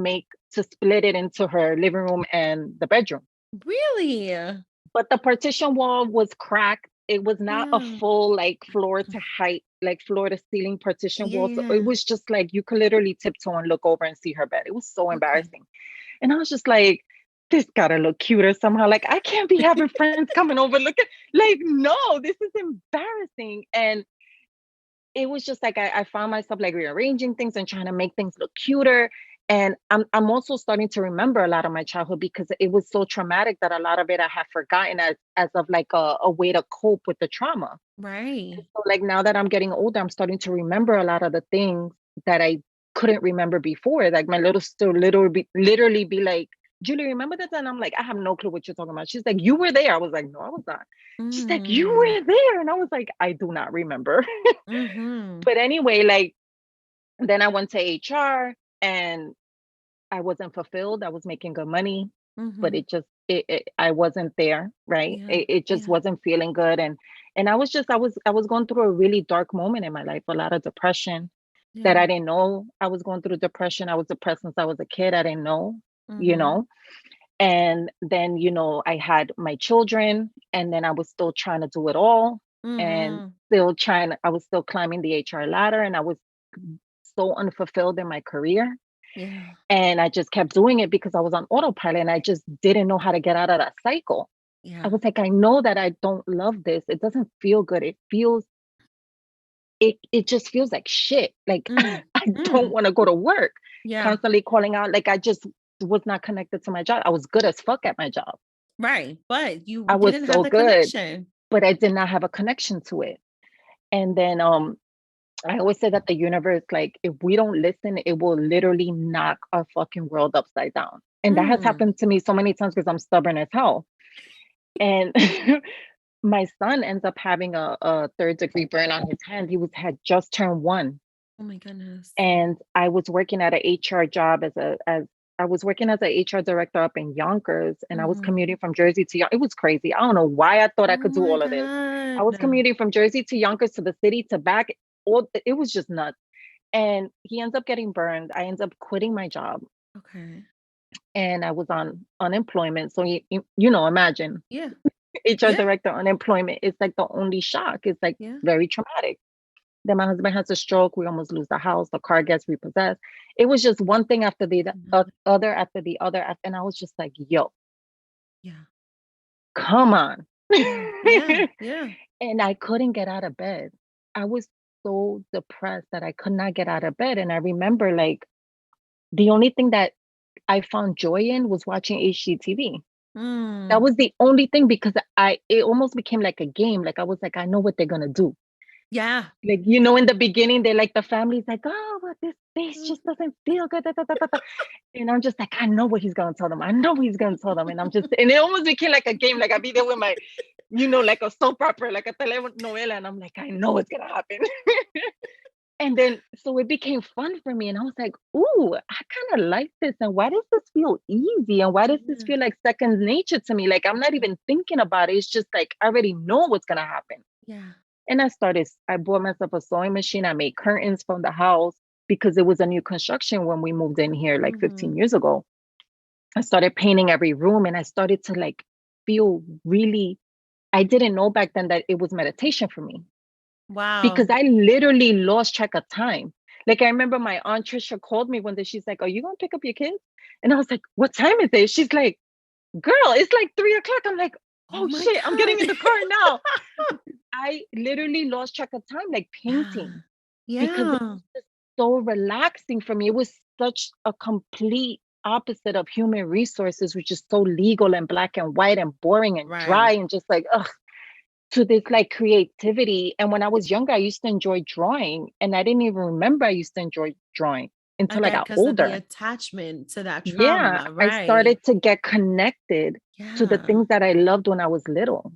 split it into her living room and the bedroom. Really? Yeah. But the partition wall was cracked. It was not a full like floor to height, like floor to ceiling partition Yeah. wall. So Yeah. it was just like you could literally tiptoe and look over and see her bed. It was so Okay. embarrassing. And I was just like, this gotta look cuter somehow. Like I can't be having friends coming over looking like, no, this is embarrassing. And it was just like I found myself like rearranging things and trying to make things look cuter. And I'm also starting to remember a lot of my childhood, because it was so traumatic that a lot of it I have forgotten as of like a way to cope with the trauma. Right. So like now that I'm getting older, I'm starting to remember a lot of the things that I couldn't remember before. Like my little sister literally be like, Julie, remember that? And I'm like, I have no clue what you're talking about. She's like, you were there. I was like, no, I was not. She's like, you Mm-hmm. were there. And I was like, I do not remember. Mm-hmm. But anyway, like then I went to HR and I wasn't fulfilled. I was making good money, but Mm-hmm. I wasn't there, right? Yeah. It just Yeah. wasn't feeling good. And I was going through a really dark moment in my life, a lot of depression that Yeah. I didn't know I was going through depression. I was depressed since I was a kid. I didn't know, you Mm-hmm. know. And then, you know, I had my children, and then I was still trying to do it all, and Mm-hmm. I was still climbing the HR ladder, and I was so unfulfilled in my career. Yeah. And I just kept doing it because I was on autopilot and I just didn't know how to get out of that cycle. I Yeah. was like, I know that I don't love this. It doesn't feel good. It just feels like shit. Like Mm. I don't Mm. want to go to work. Yeah. Constantly calling out. Like I just was not connected to my job. I was good as fuck at my job. Right. But you I was didn't have so the good, connection. but I did not have a connection to it. And then I always say that the universe, like, if we don't listen, it will literally knock our fucking world upside down. And that has Mm. happened to me so many times because I'm stubborn as hell. And my son ends up having a third-degree burn on his hand. Had just turned 1. Oh my goodness. And I was working at an HR job as I was working as an HR director up in Yonkers, and I was Mm-hmm. commuting from Jersey to It was crazy. I don't know why I thought I Oh could do my all of this. I was God. commuting from Jersey to Yonkers to the city to back. It was just nuts. And he ends up getting burned. I ended up quitting my job, Okay. and I was on unemployment. So you know, imagine Yeah. HR director unemployment is like the only shock. It's like very traumatic. Then my husband has a stroke. We almost lose the house. The car gets repossessed. It was just one thing after the other after the other. And I was just like, yo, come on. Yeah. And I couldn't get out of bed. I was so depressed that I could not get out of bed. And I remember like the only thing that I found joy in was watching HGTV. That was the only thing, because it almost became like a game. Like I was like, I know what they're gonna do. Yeah. Like, you know, in the beginning, they're like, the family's like, oh, but this face just doesn't feel good. Da, da, da, da, da. And I'm just like, I know what he's gonna tell them. I know what he's gonna tell them. And and it almost became like a game. Like I'd be there with my, you know, like a soap opera, like a telenovela. And I'm like, I know what's gonna happen. And then, so it became fun for me. And I was like, ooh, I kind of like this. And why does this feel easy? And why does this feel like second nature to me? Like, I'm not even thinking about it. It's just like, I already know what's going to happen. Yeah. And I bought myself a sewing machine. I made curtains from the house because it was a new construction when we moved in here like 15 years ago. I started painting every room, and I started to like feel really, I didn't know back then that it was meditation for me. Wow. Because I literally lost track of time. Like I remember my Aunt Trisha called me one day. She's like, are you going to pick up your kids? And I was like, what time is it? She's like, girl, it's like 3:00. I'm like, oh shit, God. I'm getting in the car now. I literally lost track of time, like painting. Because it was just so relaxing for me. It was such a complete opposite of human resources, which is so legal and black and white and boring and dry and just like, ugh. To this like creativity. And when I was younger, I used to enjoy drawing, and I didn't even remember I used to enjoy drawing until I got older. Of the attachment to that trauma, I started to get connected to the things that I loved when I was little.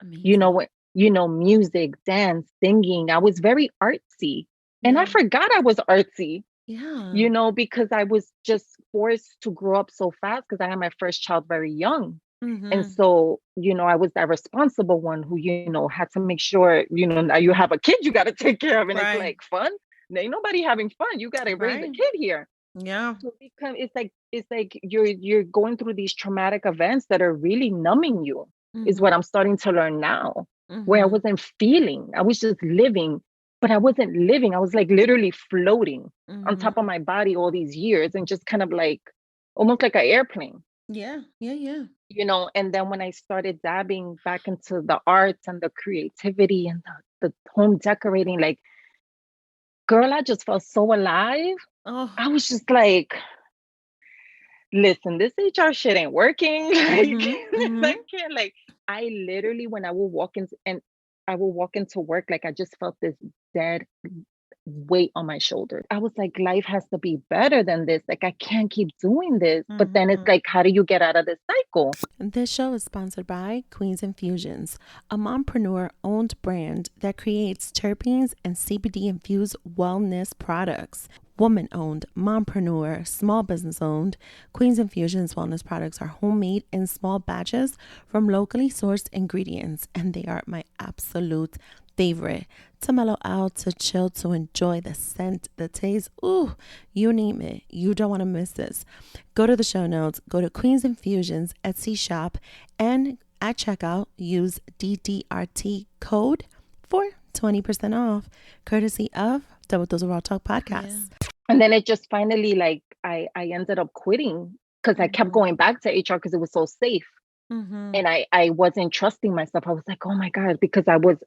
Amazing. You know, music, dance, singing. I was very artsy, and I forgot I was artsy. You know, because I was just forced to grow up so fast because I had my first child very young. And so, you know, I was that responsible one who, you know, had to make sure, you know, now you have a kid you got to take care of. And it's like fun. Ain't nobody having fun. You got to raise a kid here. Yeah. So it's like you're going through these traumatic events that are really numbing you, is what I'm starting to learn now, where I wasn't feeling. I was just living, but I wasn't living. I was like literally floating on top of my body all these years, and just kind of like almost like an airplane. Yeah. You know, and then when I started dabbing back into the arts and the creativity and the home decorating, like, girl, I just felt so alive. I was just like, listen, this HR shit ain't working. Like, I literally, when I would walk into work, like I just felt this dead weight on my shoulders. I was like, life has to be better than this. Like, I can't keep doing this. But then it's like, how do you get out of this cycle? This show is sponsored by Queens Infusions, a mompreneur-owned brand that creates terpenes and CBD-infused wellness products. Woman-owned, mompreneur, small business-owned, Queens Infusions wellness products are homemade in small batches from locally sourced ingredients, and they are my absolute favorite. To mellow out, to chill, to enjoy the scent, the taste, ooh, you name it. You don't want to miss this. Go to the show notes, go to Queens Infusions Etsy shop, and at checkout, use DDRT code for 20% off, courtesy of Double Dose of Raw Talk podcast. And then it just finally, like, I ended up quitting because I kept going back to HR because it was so safe. And I wasn't trusting myself. I was like, oh my God, because I was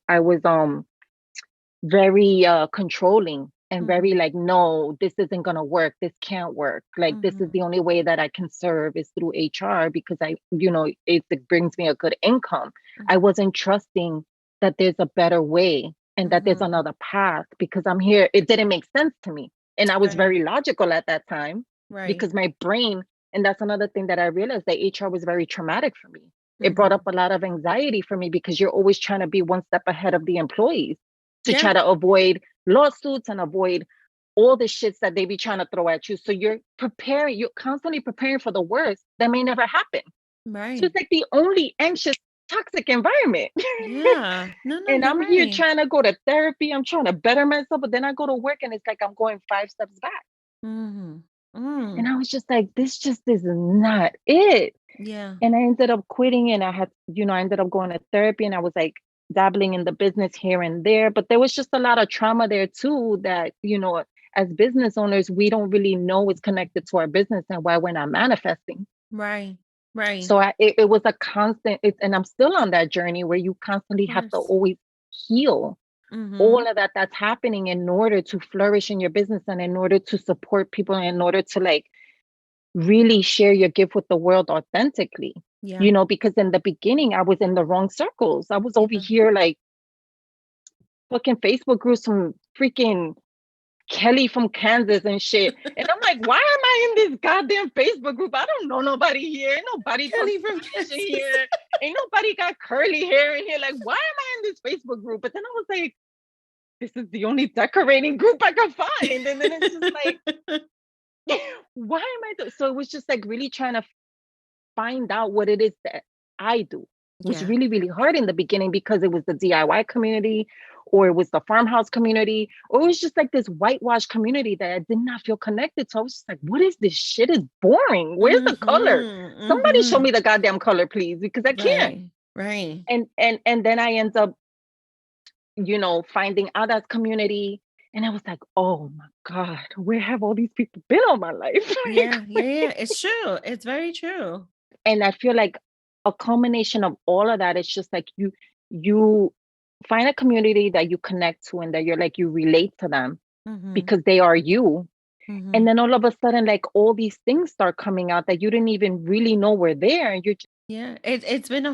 very controlling and very like, no, this isn't gonna work. This can't work. Like, this is the only way that I can serve is through HR, because it brings me a good income. I wasn't trusting that there's a better way and that there's another path, because I'm here. It didn't make sense to me. And I was very logical at that time, because my brain, and that's another thing that I realized, that HR was very traumatic for me. It brought up a lot of anxiety for me, because you're always trying to be one step ahead of the employees to try to avoid lawsuits and avoid all the shits that they be trying to throw at you. So you're constantly preparing for the worst that may never happen. Right. So it's like the only anxious, toxic environment. Yeah. No, and I'm here trying to go to therapy. I'm trying to better myself, but then I go to work and it's like I'm going 5 steps back. And I was just like, this just is not it. Yeah. And I ended up quitting, and I ended up going to therapy, and I was like dabbling in the business here and there. But there was just a lot of trauma there too that, as business owners, we don't really know it's connected to our business and why we're not manifesting. Right. Right. So it was a constant, and I'm still on that journey where you constantly Of have to course. always heal Mm-hmm. all of that's happening in order to flourish in your business and in order to support people and in order to like really share your gift with the world authentically. Yeah. Because in the beginning I was in the wrong circles. I was over Yeah. here like fucking Facebook groups from freaking Kelly from Kansas and shit. And I'm like, why am I in this goddamn Facebook group? I don't know nobody here. Ain't nobody talk Kelly from Spanish in Kansas. here. Ain't nobody got curly hair in here. Like, why am I in this Facebook group? But then I was like, this is the only decorating group I can find. And then it's just like, why am I so it was just like really trying to find out what it is that I do. It was Yeah. really, really hard in the beginning because it was the DIY community or it was the farmhouse community, or it was just like this whitewash community that I did not feel connected to. I was just like, what is this shit? Is boring. Where's the color? Mm-hmm. Somebody show Mm-hmm. me the goddamn color, please, because I can't. Right. Right. And then I end up, finding out that community. And I was like, oh my God, where have all these people been all my life? Yeah. Yeah. Yeah. It's true. It's very true. And I feel like a culmination of all of that is just like you find a community that you connect to and that you're like you relate to them Mm-hmm. because they are you. Mm-hmm. And then all of a sudden, like all these things start coming out that you didn't even really know were there. And you're just, Yeah. It's been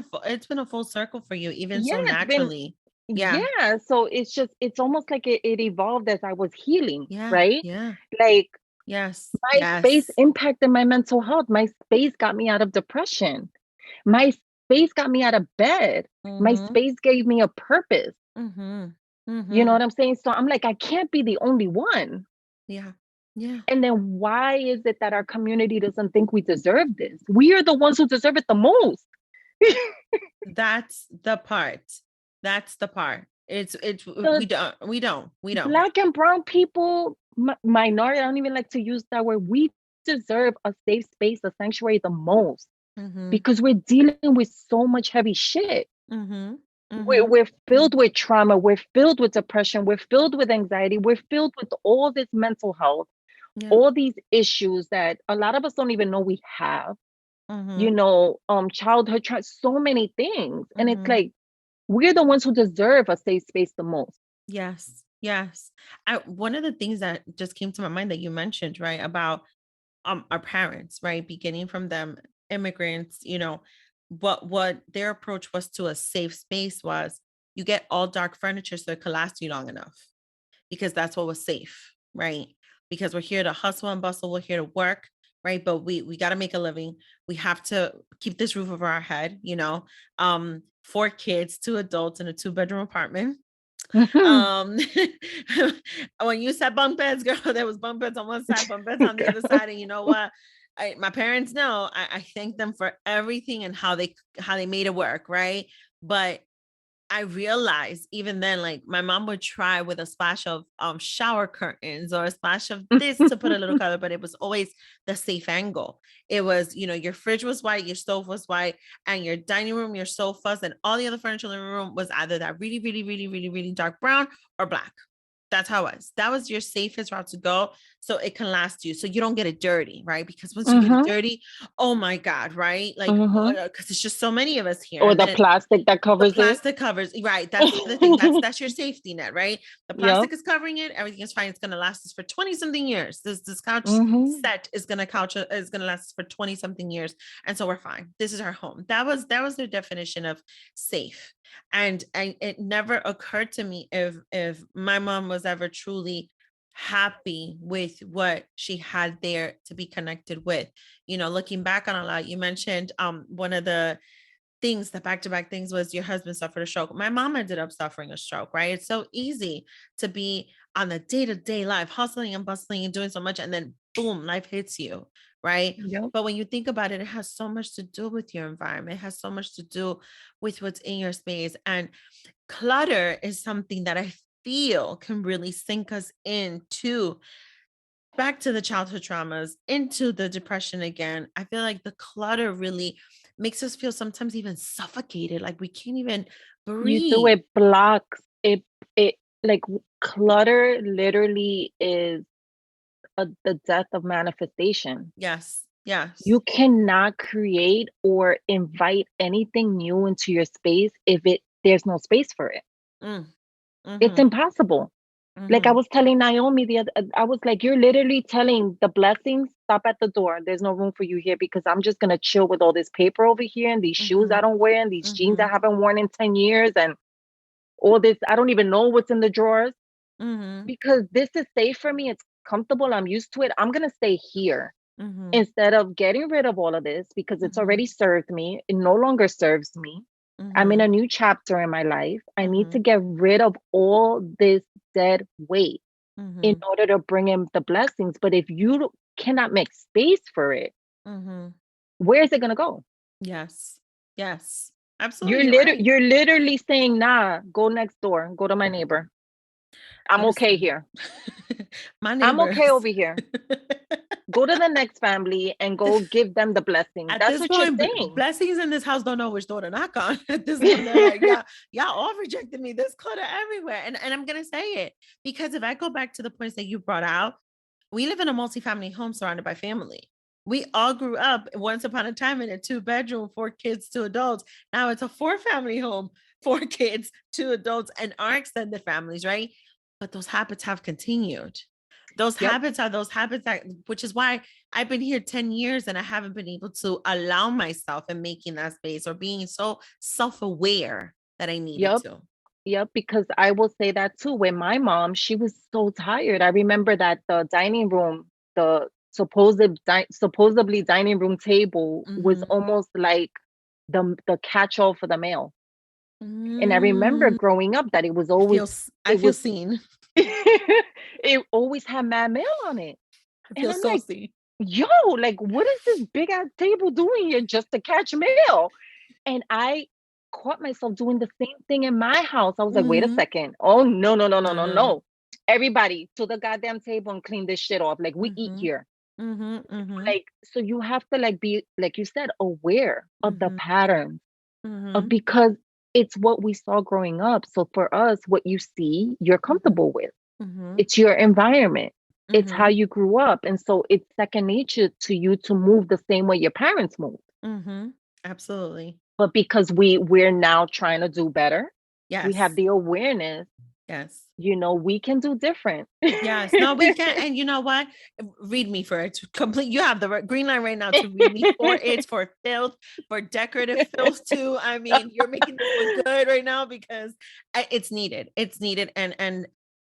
a full circle for you, even yeah, so it's been, naturally. Yeah. yeah. So it's almost like it evolved as I was healing, Yeah. right? Yeah. Like Yes. my space Yes. impacted my mental health. My space got me out of depression. My space got me out of bed. My Mm-hmm. space gave me a purpose. Mm-hmm. You know Mm-hmm. what I'm saying? So I'm like, I can't be the only one. Yeah. Yeah. And then why is it that our community doesn't think we deserve this? We are the ones who deserve it the most. That's the part. That's the part. It's The we don't. Black and brown people, minority, I don't even like to use that word. We deserve a safe space, a sanctuary the most Mm-hmm. because we're dealing with so much heavy shit. Mm-hmm. We're, Mm-hmm. we're filled with trauma. We're filled with depression. We're filled with anxiety. We're filled with all this mental health, Yeah. all these issues that a lot of us don't even know we have. Mm-hmm. Childhood, so many things. And it's Mm-hmm. like, we're the ones who deserve a safe space the most. Yes. Yes. One of the things that just came to my mind that you mentioned, right, about our parents, right, beginning from them, immigrants, what their approach was to a safe space was you get all dark furniture so it could last you long enough because that's what was safe, right? Because we're here to hustle and bustle, we're here to work, right? But we got to make a living. We have to keep this roof over our head, 4 kids, 2 adults in a 2-bedroom apartment. Um, when you said bunk beds, girl, there was bunk beds on one side, bunk beds on the other side. And you know what? My parents know I thank them for everything and how they made it work, right? But I realized even then, like my mom would try with a splash of shower curtains or a splash of this to put a little color, but it was always the safe angle. It was, your fridge was white, your stove was white, and your dining room, your sofas, and all the other furniture in the room was either that really, really, really, really, really dark brown or black. That's how it was. That was your safest route to go. So it can last you. So you don't get it dirty, right? Because once you get it dirty, oh my God, right? Like, because it's just so many of us here. Or And the then plastic that the covers it. plastic covers, right? That's the other thing. That's your safety net, right? The Yeah. plastic is covering it. Everything is fine. It's gonna last us for 20 something years. This couch set is gonna last us for 20 something years, and so we're fine. This is our home. That was their definition of safe, and it never occurred to me if my mom was ever truly happy with what she had there to be connected with. Looking back on a lot, you mentioned one of the things, the back-to-back things was your husband suffered a stroke. My mom ended up suffering a stroke, right? It's so easy to be on the day-to-day life, hustling and bustling and doing so much, and then boom, life hits you, right? Yep. But when you think about it, it has so much to do with your environment. It has so much to do with what's in your space. And clutter is something that I feel can really sink us into back to the childhood traumas, into the depression again. I feel like the clutter really makes us feel sometimes even suffocated, like we can't even You do, breathe. it blocks it like clutter literally is the death of manifestation. Yes. Yes. You cannot create or invite anything new into your space if there's no space for it. Mm, It's mm-hmm, impossible. Like I mm-hmm, was telling Naomi I was like, you're literally telling the blessings, stop at the door. There's no room for you here because I'm just gonna chill with all this paper over here and these shoes mm-hmm, I don't wear and these jeans mm-hmm, I haven't worn in 10 years and all this. I don't even know what's in the drawers mm-hmm, because this is safe for me. It's comfortable. I'm used to it. I'm gonna stay here mm-hmm, instead of getting rid of all of this because it's mm-hmm, already served me. It no longer serves me. I'm in mm-hmm, a new chapter in my life. I need mm-hmm, to get rid of all this dead weight in mm-hmm, order to bring in the blessings. But if you cannot make space for it, mm-hmm. where is it going to go? Yes. Yes. Absolutely right. You're literally saying, nah, go next door, go to my neighbor. I'm okay Listen, here. my I'm okay neighbors. over here. Go to the next family and go give them the blessing. At That's this what you're point, saying. blessings in this house don't know which door to knock on. At this point, they're like, yeah, y'all all rejected me. There's clutter everywhere. And I'm gonna say it because if I go back to the points that you brought out, we live in a multifamily home surrounded by family. We all grew up once upon a time in a 2-bedroom, 4 kids, 2 adults. Now it's a 4-family home, 4 kids, 2 adults, and our extended families, right? But those habits have continued. Those Yep. habits are those habits that, which is why I've been here 10 years and I haven't been able to allow myself in making that space or being so self-aware that I needed Yep. to. Yep, because I will say that too. With my mom, she was so tired. I remember that the dining room, the supposedly dining room table was Mm-hmm. almost like the catch-all for the mail. And I remember Mm, growing up that I it feel was seen. it always had mad mail on it. I And feel I'm so like, seen. yo, like what is this big ass table doing here just to catch mail? And I caught myself doing the same thing in my house. I was like, wait a Mm-hmm. second. Oh, no, no, no, no, No, no, no. no. Everybody to the goddamn table and clean this shit off. Like we eat Mm-hmm. here. Mm-hmm. Mm-hmm. Like, so you have to like be, like you said, aware of the Mm-hmm. patterns of Mm-hmm. because it's what we saw growing up. So for us, what you see, you're Mm-hmm. comfortable with. Mm-hmm. It's your environment. It's how Mm-hmm. you grew up. And so it's second nature to you to move the same way your parents moved. Mm-hmm. Absolutely. But because we're now trying to do better, we have Yes. the awareness, Yes. we can do different. Yes. No, we can. And you know what? Read me for it. Complete. You have the green line right now to read me for it, for filth, for decorative filth too. I mean, you're making this look good right now because it's needed. It's needed. And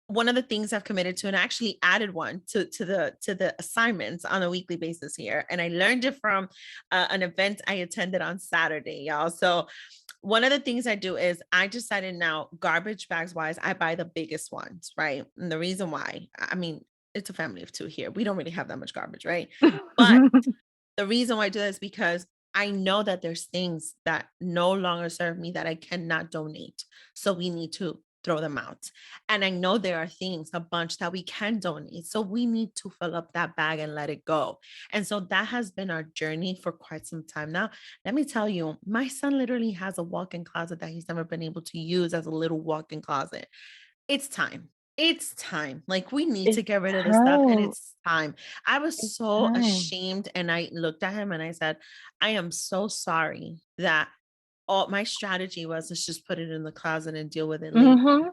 one of the things I've committed to, and I actually added one to the assignments on a weekly basis here, and I learned it from an event I attended on Saturday, y'all. So one of the things I do is I decided now, garbage bags wise, I buy the biggest ones, right? And the reason why, I mean, it's a family of 2 here. We don't really have that much garbage, right? But the reason why I do that is because I know that there's things that no longer serve me that I cannot donate. So we need to throw them out. And I know there are things, a bunch that we can donate. So we need to fill up that bag and let it go. And so that has been our journey for quite some time now. Let me tell you, my son literally has a walk-in closet that he's never been able to use as a little walk-in closet. It's time. It's time. Like we need to It's get rid of this stuff and time. it's time. I was It's so time. ashamed and I looked at him and I said, I am so sorry that all my strategy was let's just put it in the closet and deal with it later. Mm-hmm.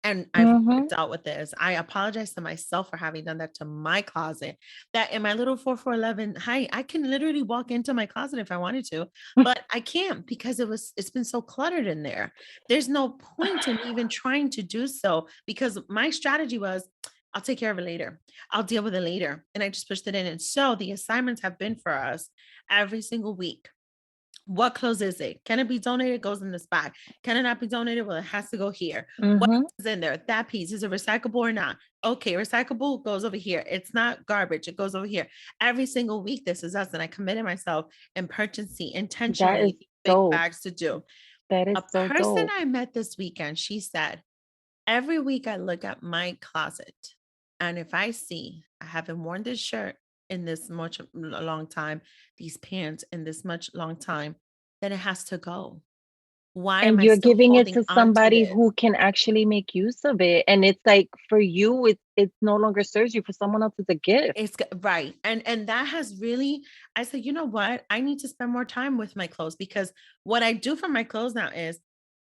And I've Mm-hmm. dealt with this. I apologize to myself for having done that to my closet. That in my little 4411 height, I can literally walk into my closet if I wanted to, but I can't because it's been so cluttered in there. There's no point in even trying to do so because my strategy was I'll take care of it later. I'll deal with it later. And I just pushed it in. And so the assignments have been for us every single week. What clothes is it? Can it be donated? It goes in this bag. Can it not be donated? Well, it has to go here. What Mm-hmm. is in there? That piece. Is it recyclable or not? Okay, recyclable goes over here. It's not garbage. It goes over here. Every single week, this is us. And I committed myself in purchasing That is intentionally big dope. bags to do. That is A so person dope. I met this weekend, she said, every week I look at my closet And if I see I haven't worn this shirt in this much long time, these pants in this much long time, then it has to go. Why am And I you're still giving it holding to on to somebody this? who can actually make use of it. And it's like for you, it no longer serves you. For someone else, it's a gift. Right. And that has really, I said, you know what? I need to spend more time with my clothes, because what I do for my clothes now is,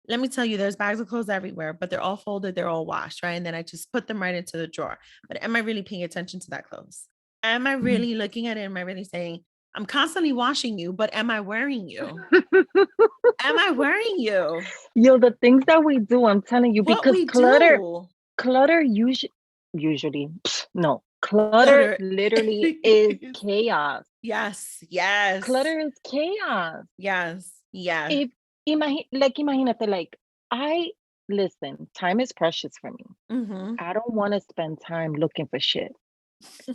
let me tell you, there's bags of clothes everywhere, but they're all folded, they're all washed, right? And then I just put them right into the drawer. But am I really paying attention to that clothes? Am I really looking at it? Am I really saying, I'm constantly washing you, but am I wearing you? Am I wearing you? Yo, the things that we do, I'm telling you, What because we do. clutter usually, no, clutter Clutter. literally is chaos. Yes. Yes. Clutter is chaos. Yes. Yeah. If imagínate, like I listen, time is precious for me. Mm-hmm. I don't want to spend time looking for shit.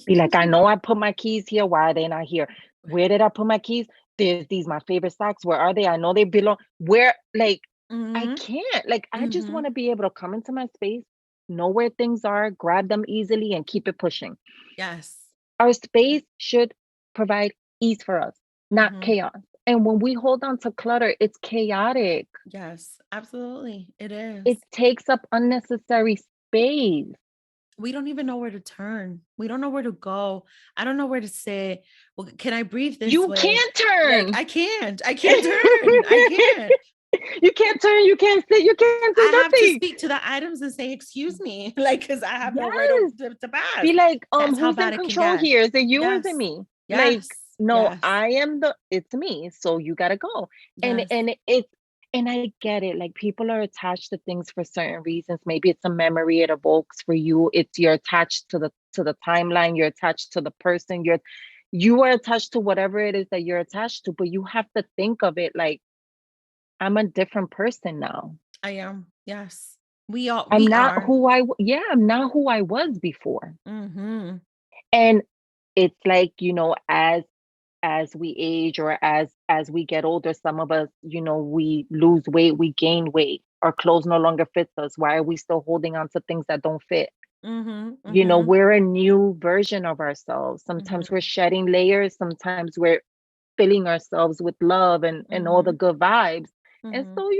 Be like, I know I put my keys here. Why are they not here? Where did I put my keys? There's these my favorite socks. Where are they? I know they belong. Where, like, I Mm-hmm. can't. Like, I just Mm-hmm. want to be able to come into my space, know where things are, grab them easily, and keep it pushing. Yes. Our space should provide ease for us, not Mm-hmm. chaos. And when we hold on to clutter, it's chaotic. Yes, absolutely. It It is. takes up unnecessary space. We don't even know where to turn. We don't know where to go. I don't know where to say, well, can I breathe this You way? can't Like, turn. I can't. I can't turn. I can't. You can't turn, you can't sit, you can't do I have to nothing. speak to the items and say, excuse me, like, because I have nowhere Yes. to pass. Be like, That's how who's in bad it can control get. here? Is it you or is it Yes. me? Like, Yes. no, Yes. it's me. So you gotta go. And Yes. and I get it. Like people are attached to things for certain reasons. Maybe it's a memory it evokes for you. It's you're attached to the timeline, you're attached to the person, you are attached to whatever it is that you're attached to, but you have to think of it like I'm a different person now. I am. Yes. I'm We not are. I'm not who I was before. Mm-hmm. And it's like, as we age or as we get older, some of us, we lose weight, we gain weight, our clothes no longer fit us. Why are we still holding on to things that don't fit? Mm-hmm. Mm-hmm. We're a new version of ourselves. Sometimes we're Mm-hmm. shedding layers, sometimes we're filling ourselves with love and all the Mm-hmm. good vibes. And Mm-hmm. so,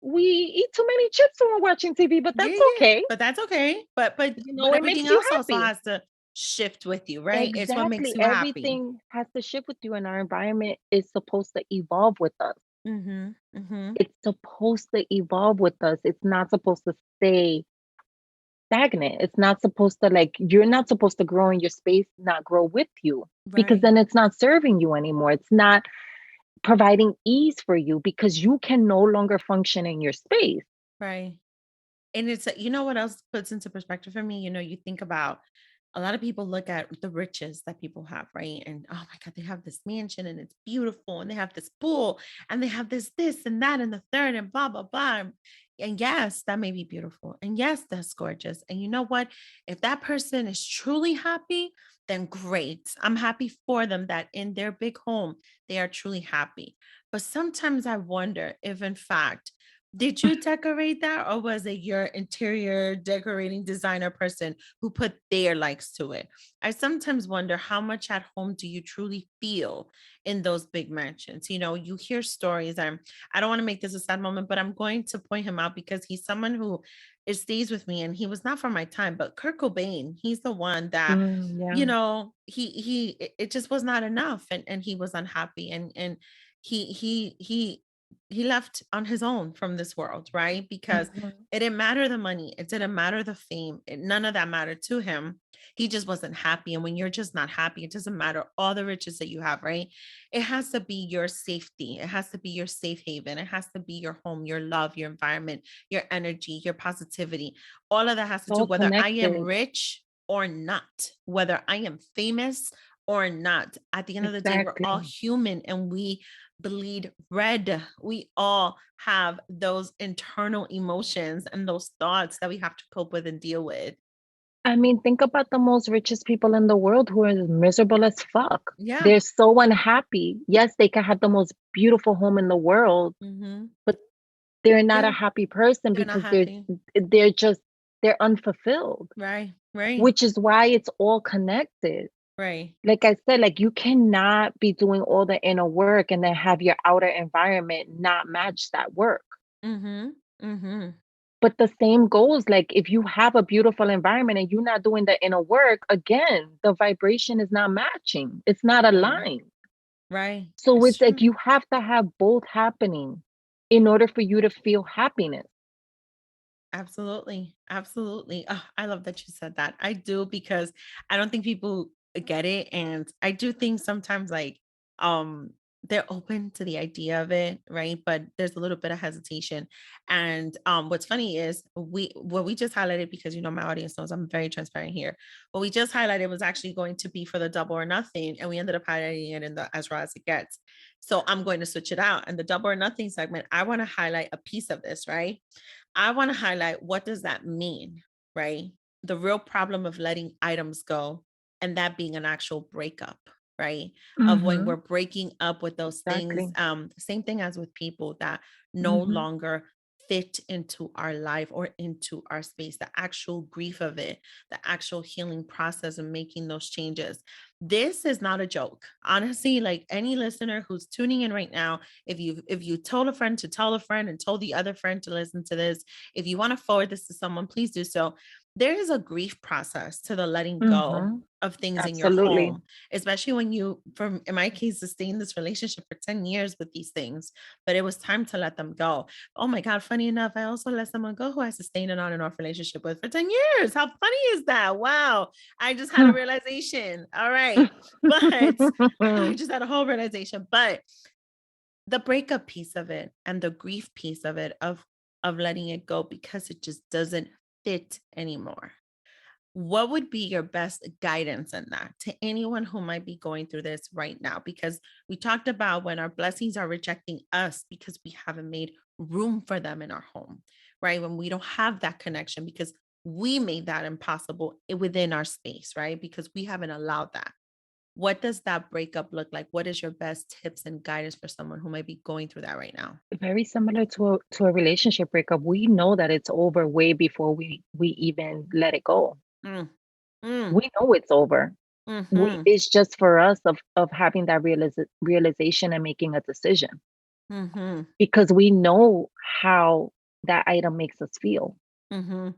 we eat too many chips when we're watching TV, but Yeah, that's yeah, okay. but that's okay. But It everything makes you else also happy. has to shift with you, right? It's what makes Exactly. you happy. Everything has to shift with you, and our environment is supposed to evolve with us. Mm-hmm. Mm-hmm. It's supposed to evolve with us. It's not supposed to stay stagnant. It's not supposed to, like, you're not supposed to grow in your space, not grow with you, because Right. then it's not serving you anymore. It's not providing ease for you because you can no longer function in your space. Right. And it's, you know what else puts into perspective for me? You think about, a lot of people look at the riches that people have, right? And oh my God, they have this mansion and it's beautiful, and they have this pool, and they have this and that and the third and blah, blah, blah. And yes, that may be beautiful. And yes, that's gorgeous. And you know what? If that person is truly happy, then great. I'm happy for them that in their big home, they are truly happy. But sometimes I wonder if, in fact, did you decorate that, or was it your interior decorating designer person who put their likes to it? I sometimes wonder, how much at home do you truly feel in those big mansions? You hear stories. I don't want to make this a sad moment, but I'm going to point him out because he's someone who, it stays with me, and he was not from my time, but Kurt Cobain, he's the one that, Yeah. it just was not enough, and he was unhappy, and he left on his own from this world, right? Because Mhm. it didn't matter the money, it didn't matter the fame, none of that mattered to him. He just wasn't happy. And when you're just not happy, it doesn't matter all the riches that you have, right? It has to be your safety, it has to be your safe haven, it has to be your home, your love, your environment, your energy, your positivity. All of that has to do, So whether I am connected. rich or not, whether I am famous or not. At the end of the day, we're all Exactly. human, and we bleed red. We all have those internal emotions and those thoughts that we have to cope with and deal with. I mean, think about the most richest people in the world who are miserable as fuck. Yeah. They're so unhappy. Yes, they can have the most beautiful home in the world, Mm-hmm. but they're not a Yeah. happy person They're not because happy. they're just they're unfulfilled. Right. Right. which is why it's all connected. Right. Like I said, like you cannot be doing all the inner work and then have your outer environment not match that work. Mm-hmm. Mm-hmm. But the same goes, like if you have a beautiful environment and you're not doing the inner work, again, the vibration is not matching. It's not Right. aligned. Right. So It's it's like true. you have to have both happening in order for you to feel happiness. Absolutely. Absolutely. Oh, I love that you said that. I do, because I don't think people get it. And I do think sometimes like um they're open to the idea of it, right? But there's a little bit of hesitation. And what's funny is what we just highlighted, because my audience knows I'm very transparent here. What we just highlighted was actually going to be for the double or nothing. And we ended up highlighting it in the as raw as it gets. So I'm going to switch it out. And the double or nothing segment, I want to highlight a piece of this, right? I want to highlight, what does that mean, right? The real problem of letting items go, and that being an actual breakup, right? Of when Mm-hmm. we're breaking up with those things. Exactly. Same thing as with people that no Mm-hmm. longer fit into our life or into our space, the actual grief of it, the actual healing process of making those changes. This is not a joke. Honestly, like any listener who's tuning in right now, if you told a friend to tell a friend and told the other friend to listen to this, if you want to forward this to someone, please do so. There is a grief process to the letting go Mm-hmm. of things in your Absolutely. home, especially when you, from in my case, sustained this relationship for 10 years with these things, but it was time to let them go. Oh my God, funny enough, I also let someone go who I sustained an on and off relationship with for 10 years. How funny is that? Wow. I just had a realization. All right. But I just had a whole realization. But the breakup piece of it and the grief piece of it, of letting it go because it just doesn't fit anymore. What would be your best guidance in that to anyone who might be going through this right now? Because we talked about when our blessings are rejecting us because we haven't made room for them in our home, right? When we don't have that connection because we made that impossible within our space, right? Because we haven't allowed that. What does that breakup look like? What is your best tips and guidance for someone who might be going through that right now? Very similar to a relationship breakup. We know that it's over way before we even let it go. Mm, mm, We know it's over. mm-hmm, It's just for us of having that realization and making a decision, mm-hmm, because we know how that item makes us feel. mm-hmm,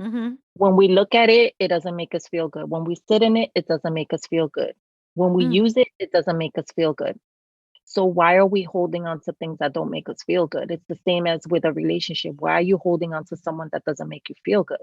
mm-hmm, When we look at it, it doesn't make us feel good. When we sit in it, it doesn't make us feel good. When we mm, use it, it doesn't make us feel good. So why are we holding on to things that don't make us feel good? It's the same as with a relationship. Why are you holding on to someone that doesn't make you feel good?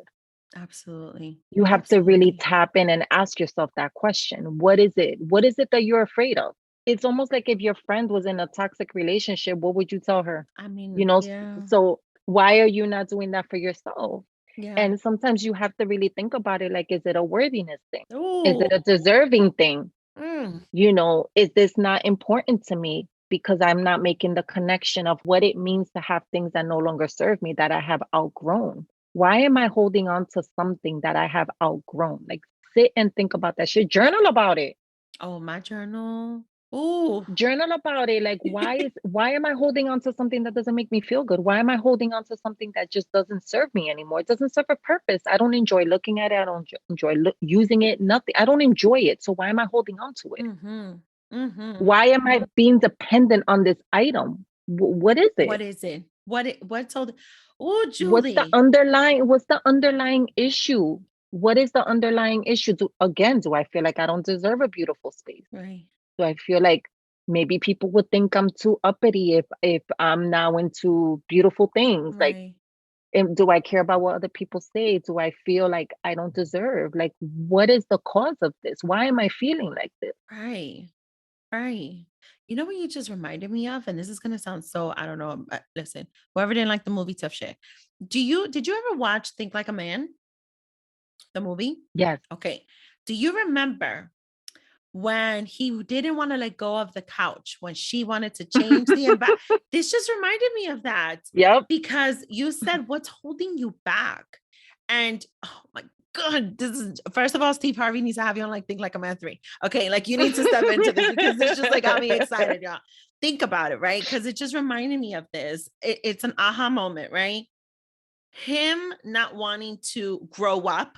absolutely. You have to really Absolutely. tap in and ask yourself that question. What is it? What is it that you're afraid of? It's almost like if your friend was in a toxic relationship, what would you tell her? I You mean, know, yeah, so why are you not doing that for yourself? yeah. And sometimes you have to really think about it, like, is it a worthiness thing? Is it Oh, a deserving thing? mm, Is this not important to me because I'm not making the connection of what it means to have things that no longer serve me, that I have outgrown? Why am I holding on to something that I have outgrown? Like, sit and think about that shit. Journal about it. oh, my journal. Oh, Journal about it. Like, why am I holding on to something that doesn't make me feel good? Why am I holding on to something that just doesn't serve me anymore? It doesn't serve a purpose. I don't enjoy looking at it. I don't enjoy using it. Nothing. I don't enjoy it. So why am I holding on to it? mm-hmm, mm-hmm. Why am I being dependent on this item? What is What it? is it? What told? Oh, What's the Julie. underlying issue? What is the underlying issue? Do I feel like I don't deserve a beautiful space? Right, Do I feel like maybe people would think I'm too uppity if I'm now into beautiful things? Like, right, do I care about what other people say? Do I feel like I don't deserve? Like, what is the cause of this? Why am I feeling like this? right, right. You know what you just reminded me of? And this is gonna sound so, I don't know. Listen, whoever didn't like the movie Tough Shit. Did you ever watch Think Like a Man, the movie? Yes. Okay. Do you remember when he didn't want to let go of the couch, when she wanted to change the environment? This just reminded me of that, Yep. because you said, what's holding you back? And oh my God, this is, first of all, Steve Harvey needs to have you on like Think Like a Man 3. Okay. Like you need to step into this because this just like got me excited, y'all. Think about it, right? Because it just reminded me of this. It's an aha moment, right? Him not wanting to grow up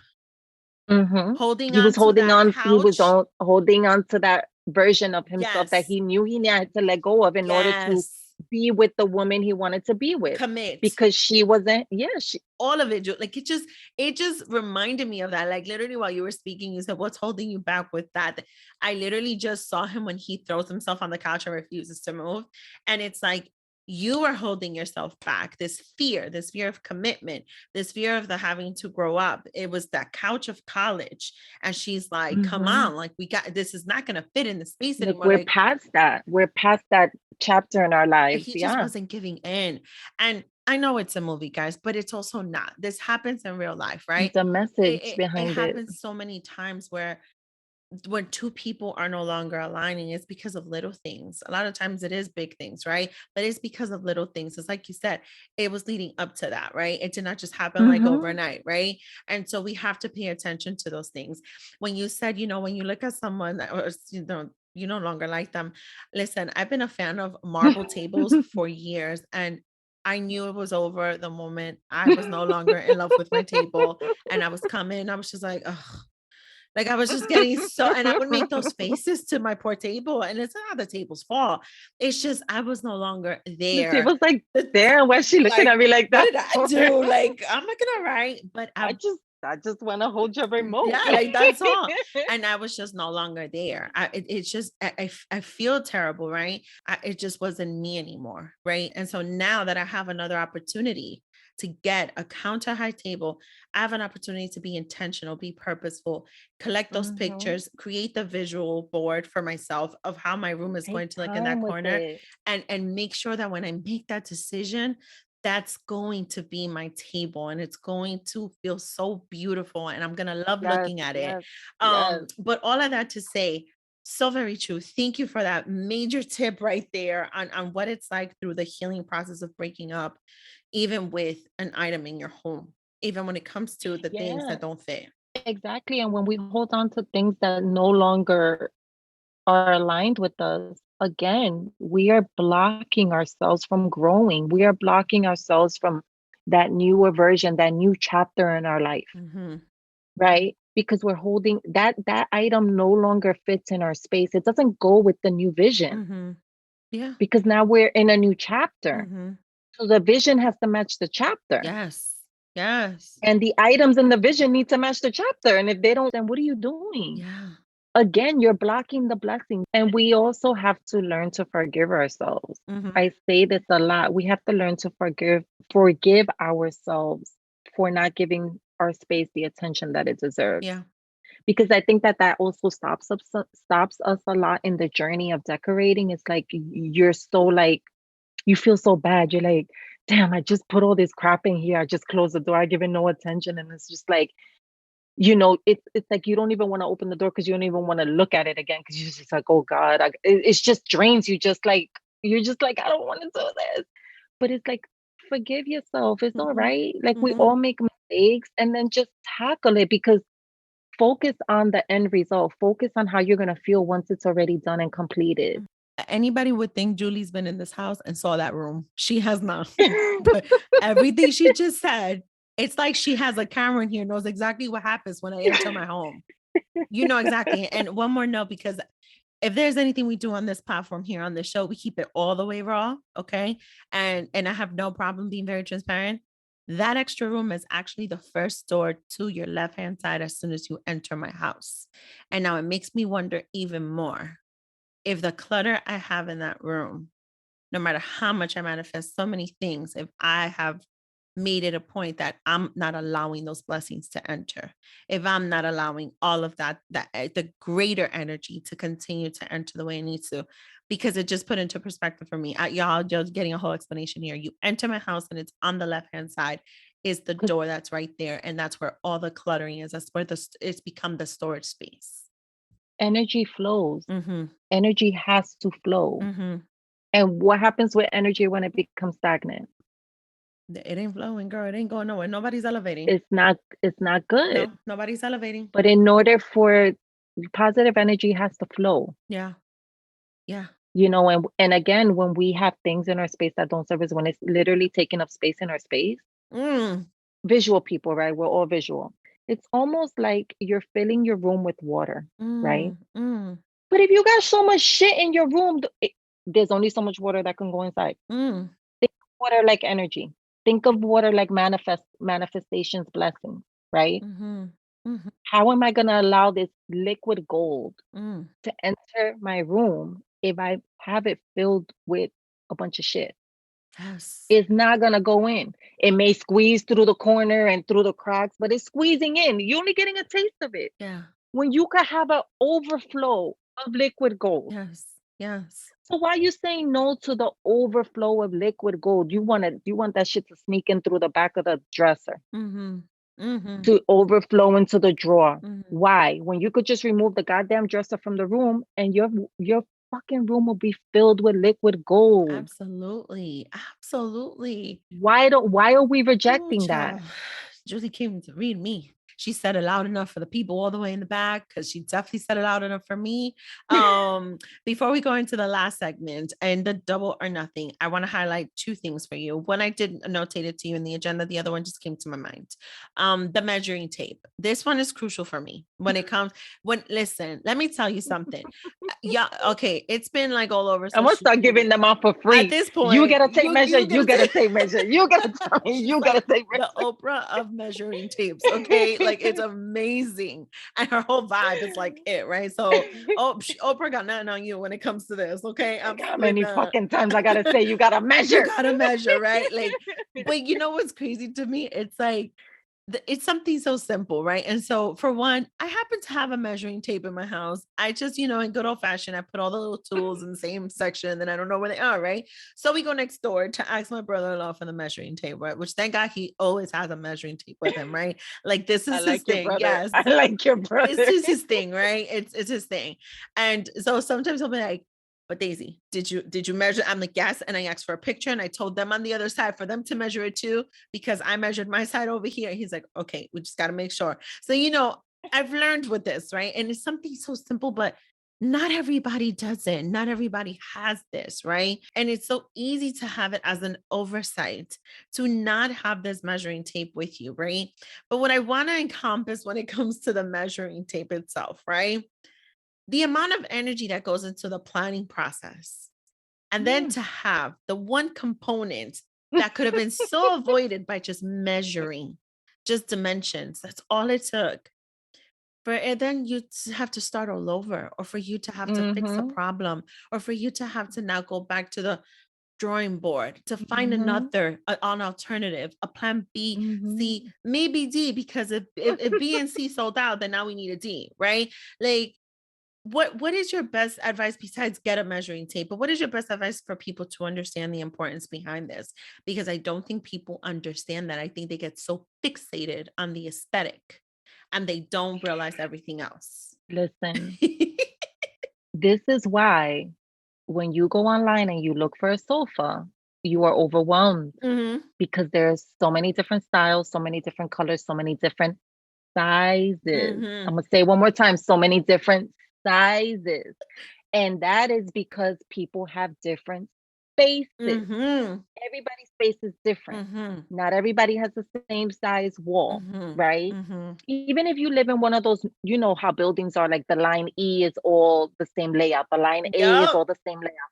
holding He on was to holding that on. He was couch. holding on to that version of himself that Yes. he knew he had to let go of in order to Yes. be with the woman he wanted to be with. Commit. Because she wasn't. Yeah. All of it, like it just reminded me of that. Like literally while you were speaking, you said, what's holding you back with that? I literally just saw him when he throws himself on the couch and refuses to move. And it's like, you are holding yourself back. This fear of commitment, this fear of the having to grow up. It was that couch of college. And she's like, come on, like this is not going to fit in the space anymore. We're like, past that. We're past that chapter in our lives. He just wasn't giving in. And I know it's a movie, guys, but it's also not. This happens in real life, right? The message behind it happens so many times where when two people are no longer aligning, it's because of little things. A lot of times it is big things, right? But it's because of little things. It's like you said, it was leading up to that, right? It did not just happen like overnight, right? And so we have to pay attention to those things. When you said, when you look at someone or you no longer like them. Listen, I've been a fan of marble tables for years, and I knew it was over the moment I was no longer in love with my table. And I was coming, I was just like, oh, like I was just getting so, and I would make those faces to my poor table, and it's not the table's fault. It's just I was no longer there. The table's like there. Why is she looking at me like that? What did I do? Like, I'm looking all right, but I just want to hold your remote. Yeah, like that's all. And I was just no longer there. It's just I feel terrible, right? It just wasn't me anymore, right? And so now that I have another opportunity to get a counter high table, I have an opportunity to be intentional, be purposeful, collect those pictures, create the visual board for myself of how my room is going to look in that corner, and make sure that when I make that decision, that's going to be my table, and it's going to feel so beautiful, and I'm going to love looking at it. But all of that to say, so very true. Thank you for that major tip right there on what it's like through the healing process of breaking up, even with an item in your home, even when it comes to the things that don't fit. Exactly. And when we hold on to things that no longer are aligned with us, again, we are blocking ourselves from growing. We are blocking ourselves from that newer version, that new chapter in our life. Right? Because we're holding that item no longer fits in our space. It doesn't go with the new vision. Yeah. Because now we're in a new chapter. So the vision has to match the chapter. Yes. And the items in the vision need to match the chapter. And if they don't, then what are you doing? Yeah. Again, you're blocking the blessing. And we also have to learn to forgive ourselves. I say this a lot. We have to learn to forgive ourselves for not giving our space the attention that it deserves. Yeah. Because I think that also stops us a lot in the journey of decorating. It's like you're so like, you feel so bad. You're like, damn, I just put all this crap in here. I just closed the door. I give it no attention. And it's just like, it's like you don't even want to open the door because you don't even want to look at it again because you're just like, oh God, it's just drains you. You're just like, I don't want to do this. But it's like, forgive yourself. It's all right. Like we all make mistakes, and then just tackle it, because focus on the end result. Focus on how you're going to feel once it's already done and completed. Anybody would think Julie's been in this house and saw that room. She has not. But everything she just said, it's like she has a camera in here, knows exactly what happens when I enter my home. You know exactly. And one more note, because if there's anything we do on this platform here on the show, we keep it all the way raw. Okay. And I have no problem being very transparent. That extra room is actually the first door to your left-hand side as soon as you enter my house. And now it makes me wonder even more if the clutter I have in that room, no matter how much I manifest so many things, if I have made it a point that I'm not allowing those blessings to enter, if I'm not allowing all of that the greater energy to continue to enter the way it needs to, because it just put into perspective for me. Y'all just getting a whole explanation here. You enter my house and it's on the left-hand side is the door that's right there. And that's where all the cluttering is. That's where it's become the storage space. Energy flows. Energy has to flow. And what happens with energy when it becomes stagnant? It ain't flowing, girl. It ain't going nowhere. Nobody's elevating. It's not good. No, nobody's elevating. But in order for positive energy has to flow. Yeah. And again, when we have things in our space that don't serve us, when it's literally taking up space in our space, visual people, right? We're all visual. It's almost like you're filling your room with water, right? Mm. But if you got so much shit in your room, there's only so much water that can go inside. Mm. Think of water like energy. Think of water like manifestations, blessings, right? Mm-hmm. Mm-hmm. How am I going to allow this liquid gold Mm. to enter my room if I have it filled with a bunch of shit? Yes. It's not going to go in. It may squeeze through the corner and through the cracks, but it's squeezing in. You're only getting a taste of it. Yeah. When you can have an overflow of liquid gold. Yes. Yes. So why are you saying no to the overflow of liquid gold? You want that shit to sneak in through the back of the dresser, Mm-hmm. Mm-hmm. to overflow into the drawer. Mm-hmm. Why? When you could just remove the goddamn dresser from the room and your fucking room will be filled with liquid gold. Absolutely. Absolutely. Why are we Ooh, rejecting that? child. Julie came to read me. She said it loud enough for the people all the way in the back, because she definitely said it loud enough for me. Before we go into the last segment and the double or nothing, I want to highlight two things for you. One I did notate it to you in the agenda. The other one just came to my mind. The measuring tape. This one is crucial for me when it comes. Listen, let me tell you something. Yeah, okay. It's been like all over. I'm gonna start giving them out for free. At this point, you get a tape measure. You get a tape measure. You get a tell me. You get a tape measure. The Oprah of measuring tapes. Okay, like it's amazing, and her whole vibe is like it, right? So, Oprah got nothing on you when it comes to this. Okay, how many fucking times I gotta say you gotta measure? You gotta measure, right? Like, but you know what's crazy to me? It's like it's something so simple, right? And so for one, I happen to have a measuring tape in my house. I just, in good old fashioned, I put all the little tools in the same section, and I don't know where they are, right? So we go next door to ask my brother-in-law for the measuring tape, right? Which thank God he always has a measuring tape with him, right? Like this is his thing. Yes. I like your brother. It's just his thing, right? It's his thing. And so sometimes he'll be like, but Daisy, did you measure? I'm like, yes. And I asked for a picture, and I told them on the other side for them to measure it too, because I measured my side over here. He's like, okay, we just got to make sure. So, I've learned with this, right? And it's something so simple, but not everybody does it. Not everybody has this, right? And it's so easy to have it as an oversight to not have this measuring tape with you, right? But what I want to encompass when it comes to the measuring tape itself, right? The amount of energy that goes into the planning process, and then to have the one component that could have been so avoided by just measuring, just dimensions. That's all it took. Then you have to start all over, or for you to have to fix a problem, or for you to have to now go back to the drawing board to find another an alternative, a plan B, C, maybe D, because if B and C sold out, then now we need a D, right? Like, what is your best advice besides get a measuring tape? But what is your best advice for people to understand the importance behind this? Because I don't think people understand that. I think they get so fixated on the aesthetic and they don't realize everything else. Listen, this is why when you go online and you look for a sofa, you are overwhelmed because there's so many different styles, so many different colors, so many different sizes. I'm gonna say one more time, so many different sizes. And that is because people have different spaces. Everybody's space is different. Not everybody has the same size wall, right? Even if you live in one of those, you know how buildings are, like the line E is all the same layout, the line A is all the same layout.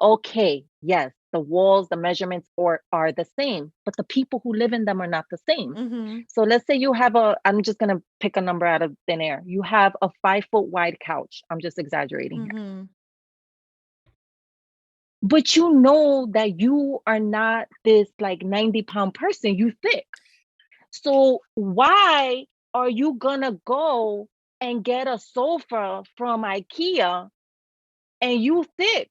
Okay, yes, the walls, the measurements are the same, but the people who live in them are not the same. So let's say you have I'm just going to pick a number out of thin air. You have a 5-foot wide couch. I'm just exaggerating here. But you know that you are not this like 90-pound person, you thick. So why are you gonna go and get a sofa from IKEA and you thick?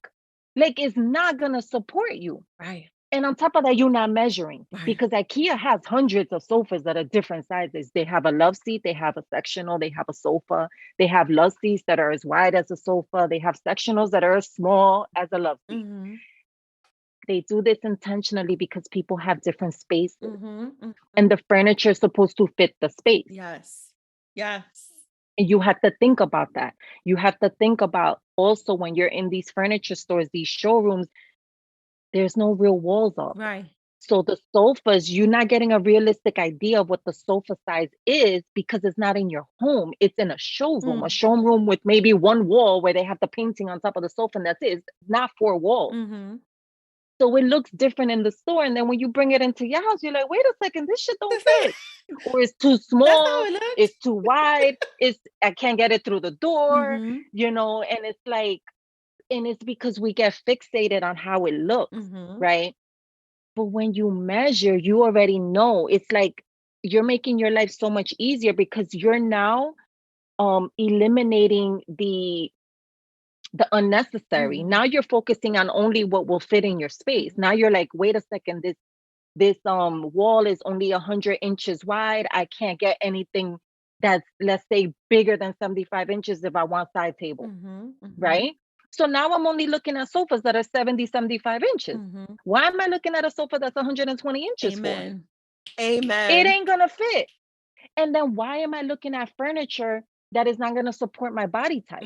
Like, it's not gonna support you. Right. And on top of that, you're not measuring, because IKEA has hundreds of sofas that are different sizes. They have a love seat, they have a sectional, they have a sofa, they have love seats that are as wide as a sofa, they have sectionals that are as small as a love seat. They do this intentionally because people have different spaces, and the furniture is supposed to fit the space. Yes. Yes. And you have to think about that. You have to think about also when you're in these furniture stores, these showrooms, there's no real walls up. Right. So the sofas, you're not getting a realistic idea of what the sofa size is because it's not in your home. It's in a showroom with maybe one wall where they have the painting on top of the sofa, and that's it. It's not 4 walls. So it looks different in the store. And then when you bring it into your house, you're like, wait a second, this shit don't fit. Or it's too small, it's too wide, I can't get it through the door, you know, and it's like, and it's because we get fixated on how it looks, right? But when you measure, you already know. It's like you're making your life so much easier because you're now eliminating the unnecessary. Now you're focusing on only what will fit in your space. Now you're like, wait a second, this wall is only 100 inches wide. I can't get anything that's, let's say, bigger than 75 inches if I want side table, right? So now I'm only looking at sofas that are 70, 75 inches. Why am I looking at a sofa that's 120 inches Amen. for? It ain't gonna fit. And then why am I looking at furniture that is not gonna support my body type?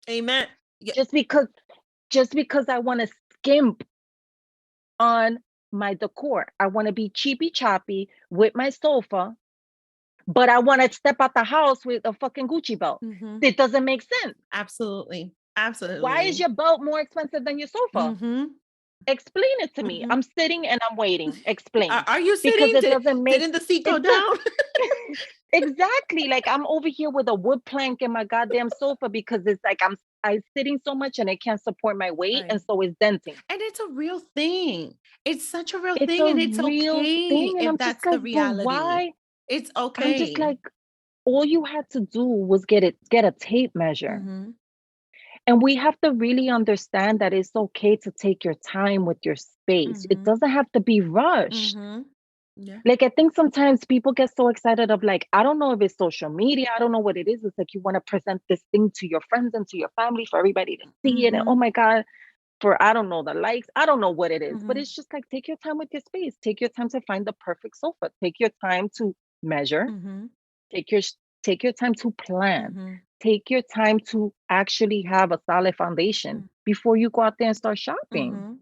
Amen. Just because I want to skimp on my decor. I want to be cheapy choppy with my sofa, but I want to step out the house with a fucking Gucci belt. It doesn't make sense. Absolutely. Why is your belt more expensive than your sofa? Explain it to me. I'm sitting and I'm waiting. Explain. Are you sitting? Because it doesn't make didn't the seat go down? Exactly. Like I'm over here with a wood plank in my goddamn sofa because it's like I'm sitting so much and it can't support my weight, and so it's denting. And it's a real thing. It's such a real It's thing, a and it's real okay thing, and if I'm that's just like, the reality. why? It's I'm okay. just like, all you had to do was get a tape measure. And we have to really understand that it's okay to take your time with your space. It doesn't have to be rushed. Like, I think sometimes people get so excited of like, I don't know if it's social media, I don't know what it is. It's like you want to present this thing to your friends and to your family for everybody to see it. And oh my God, for I don't know the likes, I don't know what it is, but it's just like, take your time with your space. Take your time to find the perfect sofa. Take your time to measure. Take your time to plan. Take your time to actually have a solid foundation before you go out there and start shopping.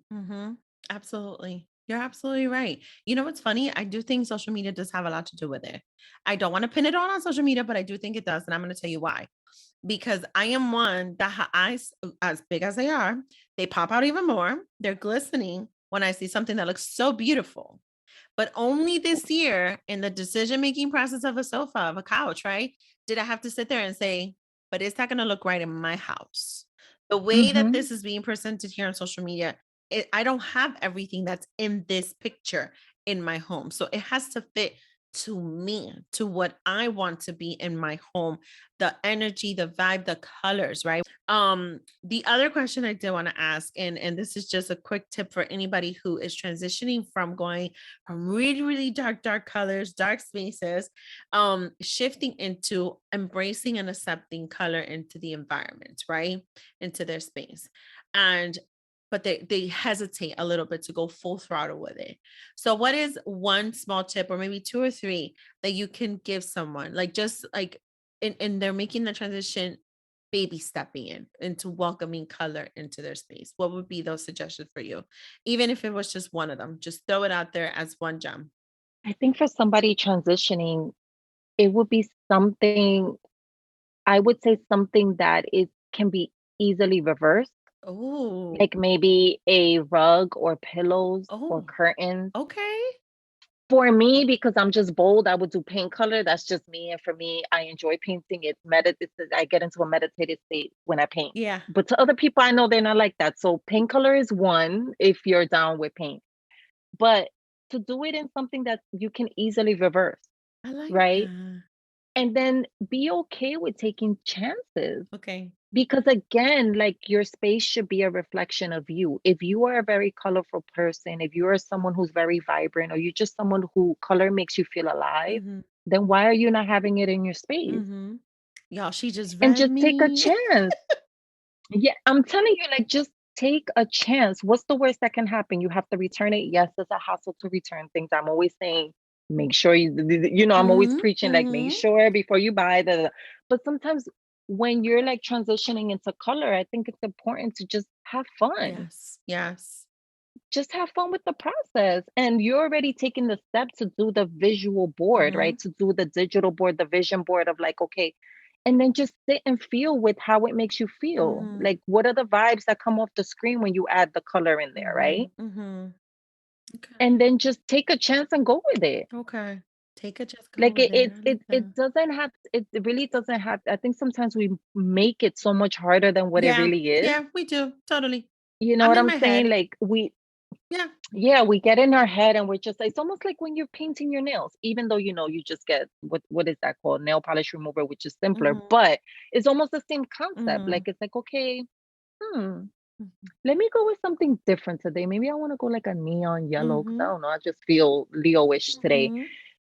Absolutely. You're absolutely right. You know what's funny? I do think social media does have a lot to do with it. I don't want to pin it on social media, but I do think it does. And I'm going to tell you why. Because I am one that her eyes, as big as they are, they pop out even more. They're glistening when I see something that looks so beautiful. But only this year in the decision-making process of a sofa, of a couch, right? Did I have to sit there and say, but is that going to look right in my house? The way that this is being presented here on social media, I don't have everything that's in this picture in my home. So it has to fit to me, to what I want to be in my home, the energy, the vibe, the colors, right? The other question I did want to ask, and this is just a quick tip for anybody who is transitioning from going from really, really dark colors, dark spaces, shifting into embracing and accepting color into the environment, right? Into their space. But they hesitate a little bit to go full throttle with it. So what is one small tip, or maybe 2 or 3, that you can give someone, like just like in they're making the transition, baby stepping into welcoming color into their space? What would be those suggestions for you? Even if it was just one of them, just throw it out there as one gem. I think for somebody transitioning, it would be something, I would say something that can be easily reversed. Oh, Like maybe a rug or pillows or curtains. Okay. For me, because I'm just bold, I would do paint color. That's just me. And for me, I enjoy painting. I get into a meditative state when I paint. Yeah. But to other people, I know they're not like that. So paint color is one if you're down with paint. But to do it in something that you can easily reverse, I like right? that. And then be okay with taking chances. Okay. Because again, like, your space should be a reflection of you. If you are a very colorful person, if you are someone who's very vibrant, or you're just someone who color makes you feel alive, then why are you not having it in your space? Y'all, she just And read just take a me. chance. Yeah, I'm telling you, like, just take a chance. What's the worst that can happen? You have to return it. Yes, it's a hassle to return things. I'm always saying, make sure I'm always preaching, like, make sure before you buy but sometimes when you're like transitioning into color, I think it's important to just have fun. Yes. just have fun with the process. And you're already taking the step to do the visual board, Mm-hmm. right? To do the digital board, the vision board of like, okay, and then just sit and feel with how it makes you feel. Mm-hmm. Like, what are the vibes that come off the screen when you add the color in there, right? Mm-hmm. Mm-hmm. Okay. And then just take a chance and go with it. Okay. Take it, just go Like with it. I like it that. doesn't have, it really doesn't have. I think sometimes we make it so much harder than what it Yeah. really is. Yeah, we do. Totally. You know I'm what in I'm my saying? head. Like Yeah. yeah, we get in our head and we're just, it's almost like when you're painting your nails, even though you know you just get what is that called? Nail polish remover, which is simpler, Mm-hmm. but it's almost the same concept. Mm-hmm. Like it's like, okay, hmm, Mm-hmm. let me go with something different today. Maybe I want to go like a neon yellow because I Mm-hmm. don't know, I just feel Leo-ish today. Mm-hmm.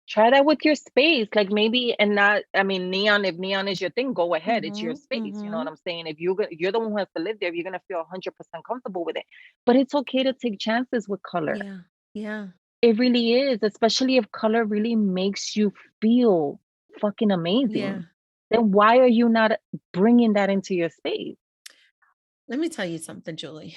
Try that with your space. Like maybe, and not, I mean, neon, if neon is your thing, go ahead. It's your Mm-hmm. space. You know what Mm-hmm. I'm saying? If you're the one who has to live there, you're gonna feel 100% comfortable with it. But it's okay to take chances with color. Yeah. Yeah. It really is, especially if color really makes you feel fucking Yeah. amazing. Then why are you not bringing that into your space? Let me tell you something, Julie.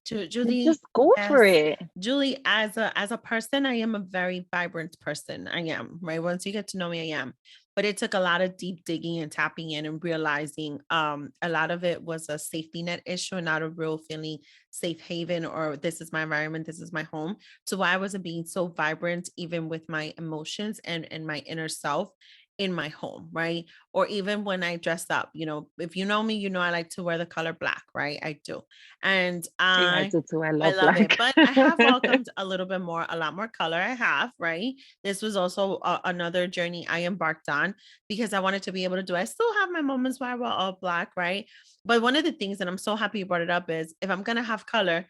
Just Julie, go for yes. it. Julie, as a person, I am a very vibrant person. I am, right? Once you get to know me, I am. But it took a lot of deep digging and tapping in and realizing a lot of it was a safety net issue and not a real feeling safe haven or this is my environment, this is my home. So why I wasn't being so vibrant, even with my emotions and my inner self in my home, right? Or even when I dress up, if you know me, I like to wear the color black, right? I do. And Yeah, I do too. I I love love it, black. but I have welcomed a lot more color. I have, right? This was also another journey I embarked on because I wanted to be able to do. I still have my moments where I wear all black, right? But one of the things, and I'm so happy you brought it up, is if I'm gonna have color,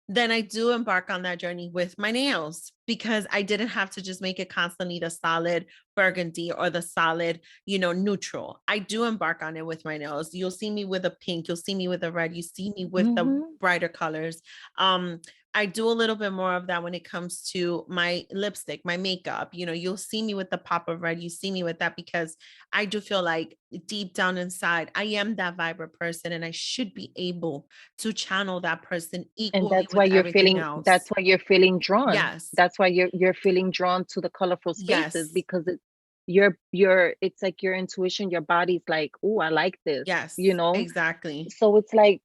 then I do embark on that journey with my nails because I didn't have to just make it constantly the solid burgundy or the solid, neutral. I do embark on it with my nails. You'll see me with a pink, you'll see me with a red, you see me with the Hmm. brighter colors. Um, I do a little bit more of that when it comes to my lipstick, my makeup. You'll see me with the pop of red. You see me with that because I do feel like deep down inside, I am that vibrant person and I should be able to channel that person And equally with everything else. that's why you're feeling drawn. Yes. That's why you're feeling drawn to the colorful spaces Yes. because it's like your intuition, your body's like, oh, I like this, you Yes. know? Exactly. So it's like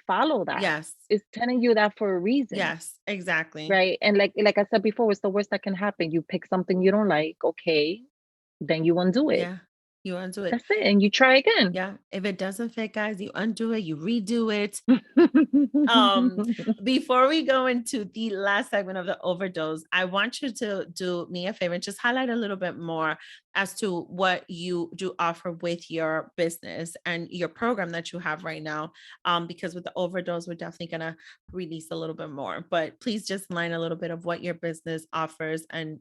follow that. Yes. It's telling you that for a reason, Yes. Exactly. right? And like I said before, it's the worst that can happen. You pick something you don't like, okay, then you undo it. Yeah. You undo it. That's it. And you try again. Yeah. If it doesn't fit, guys, you undo it, you redo it. Um, Before we go into the last segment of the overdose, I want you to do me a favor and just highlight a little bit more as to what you do offer with your business and your program that you have right now. Because with the overdose, we're definitely gonna release a little bit more. But please just line a little bit of what your business offers and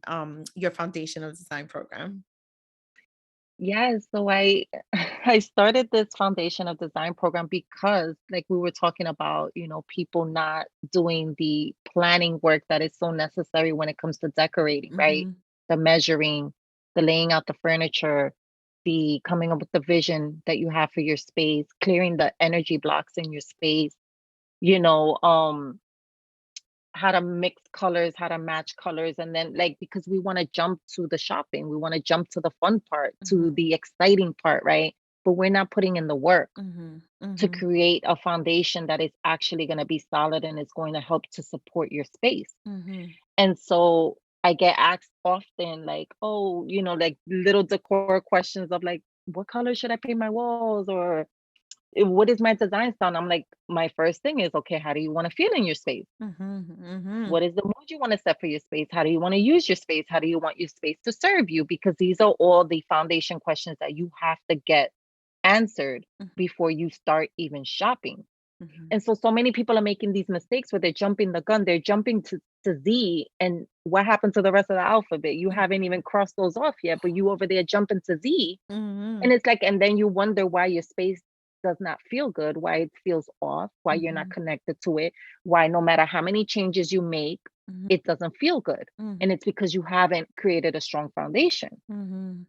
your foundation of design program. Yeah, so I I started this foundation of design program because like we were talking about, people not doing the planning work that is so necessary when it comes to decorating, right? Mm-hmm. The measuring, the laying out the furniture, the coming up with the vision that you have for your space, clearing the energy blocks in your space, you know, how to mix colors, how to match colors, and then like because we want to jump to the shopping, we want to jump to the fun part, Mm-hmm. to the exciting part, right? But we're not putting in the work Mm-hmm. to Mm-hmm. create a foundation that is actually going to be solid and is going to help to support your space. Mm-hmm. And so I get asked often, like, oh, like little decor questions of like, what color should I paint my walls? Or what is my design style? I'm like, my first thing is, okay, how do you want to feel in your space? Mm-hmm. What is the mood you want to set for your space? How do you want to use your space? How do you want your space to serve you? Because these are all the foundation questions that you have to get answered before you start even shopping. Mm-hmm. And so many people are making these mistakes where they're jumping the gun, they're jumping to Z. And what happened to the rest of the alphabet? You haven't even crossed those off yet, but you over there jumping to Z. Mm-hmm. And it's like, and then you wonder why your space does not feel good, why it feels off, why you're not Mm-hmm. connected to it, why no matter how many changes you make, Mm-hmm. it doesn't feel good. Mm-hmm. And it's because you haven't created a strong foundation. Mm-hmm.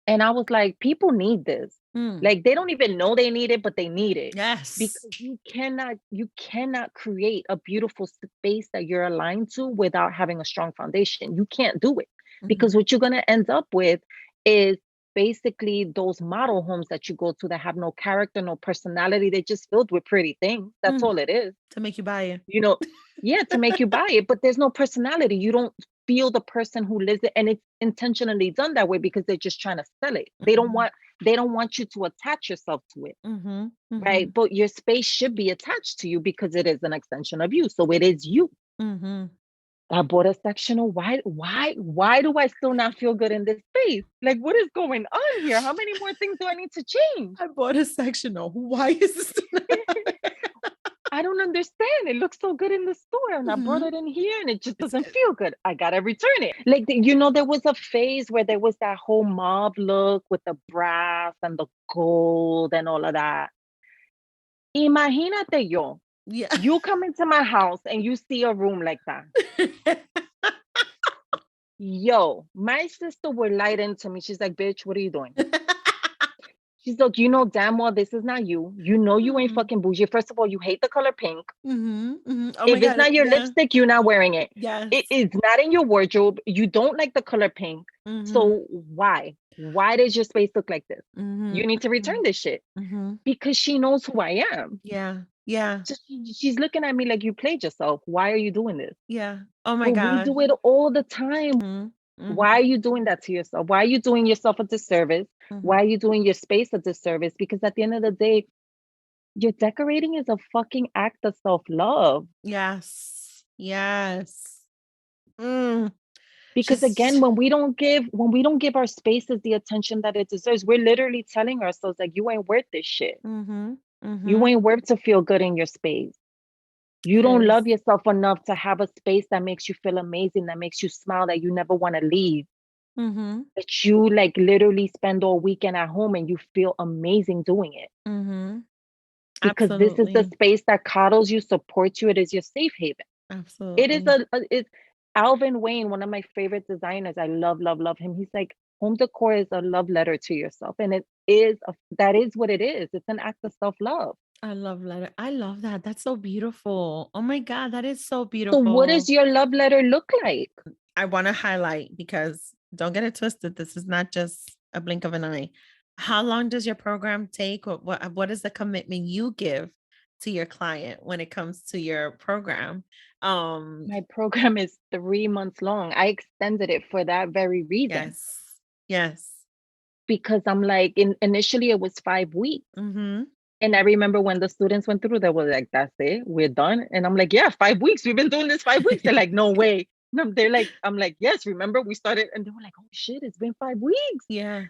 And I was like, people need this. Like, they don't even know they need it, but they need it. Yes. Because you cannot create a beautiful space that you're aligned to without having a strong foundation. You can't do it. Because what you're going to end up with is basically those model homes that you go to that have no character, no personality. They're just filled with pretty things. That's all it is. To make you buy it. You know, yeah, to make you buy it. But there's no personality. You don't feel the person who lives it. And it's intentionally done that way because they're just trying to sell it. They don't want you to attach yourself to it. Right. But your space should be attached to you because it is an extension of you. So it is you. I bought a sectional. Why do I still not feel good in this space? Like, what is going on here? How many more things do I need to change? I bought a sectional. Why is this? I don't understand. It looks so good in the store and I brought it in here and it just doesn't feel good. I got to return it. Like, there was a phase where there was that whole mob look with the brass and the gold and all of that. Imagínate yo. Yeah. You come into my house and you see a room like that. Yo, my sister would light into me. She's like, bitch, what are you doing? She's like, you know damn well this is not you. You know you ain't fucking bougie. First of all, you hate the color pink. Oh if it's not your lipstick, you're not wearing it. Yes. It is not in your wardrobe. You don't like the color pink. So why? Why does your space look like this? You need to return this shit. Because she knows who I am. Yeah. Yeah. So she's looking at me like, you played yourself. Why are you doing this? Yeah. Oh my God. We do it all the time. Why are you doing that to yourself? Why are you doing yourself a disservice? Why are you doing your space a disservice? Because at the end of the day, your decorating is a fucking act of self-love. Yes. Yes. Because again, when we don't give our spaces the attention that it deserves, we're literally telling ourselves like, you ain't worth this shit. You ain't worth to feel good in your space. You don't love yourself enough to have a space that makes you feel amazing, that makes you smile, that you never want to leave. That you like literally spend all weekend at home and you feel amazing doing it. Because this is the space that coddles you, supports you. It is your safe haven. Absolutely. It is it's Alvin Wayne, one of my favorite designers. I love him. He's like, home decor is a love letter to yourself. And that is what it is. It's an act of self-love. I love that. That's so beautiful. Oh my God, that is so beautiful. So what does your love letter look like? I want to highlight, because don't get it twisted. This is not just a blink of an eye. How long does your program take? What is the commitment you give to your client when it comes to your program? My program is 3 months long. I extended it for that very reason. Yes. Because I'm like, initially it was 5 weeks. And I remember when the students went through, they were like, that's it, we're done. And I'm like, yeah, 5 weeks. We've been doing this 5 weeks. They're like, no way. No, I'm like, yes, remember we started, and they were like, oh shit, it's been 5 weeks. Yeah.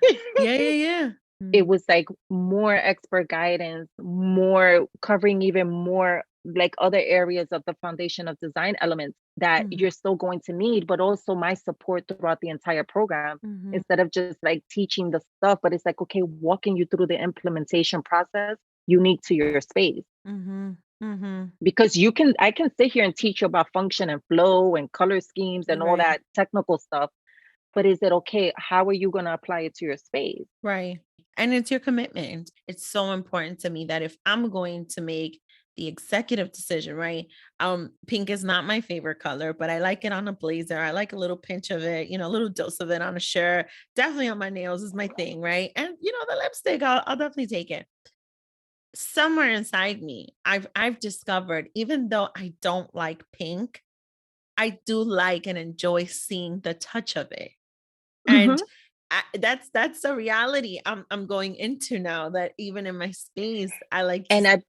It was like more expert guidance, more covering even more like other areas of the foundation of design elements that you're still going to need, but also my support throughout the entire program, instead of just like teaching the stuff, but it's like, okay, walking you through the implementation process unique to your space. Because I can sit here and teach you about function and flow and color schemes and all that technical stuff, but is it okay? How are you going to apply it to your space? Right. And it's your commitment. It's so important to me that if I'm going to make the executive decision, right? Pink is not my favorite color, but I like it on a blazer. I like a little pinch of it, a little dose of it on a shirt. Definitely on my nails is my thing, right? And the lipstick, I'll definitely take it. Somewhere inside me, I've discovered, even though I don't like pink, I do like and enjoy seeing the touch of it. And that's a reality I'm going into now, that even in my space, I like to and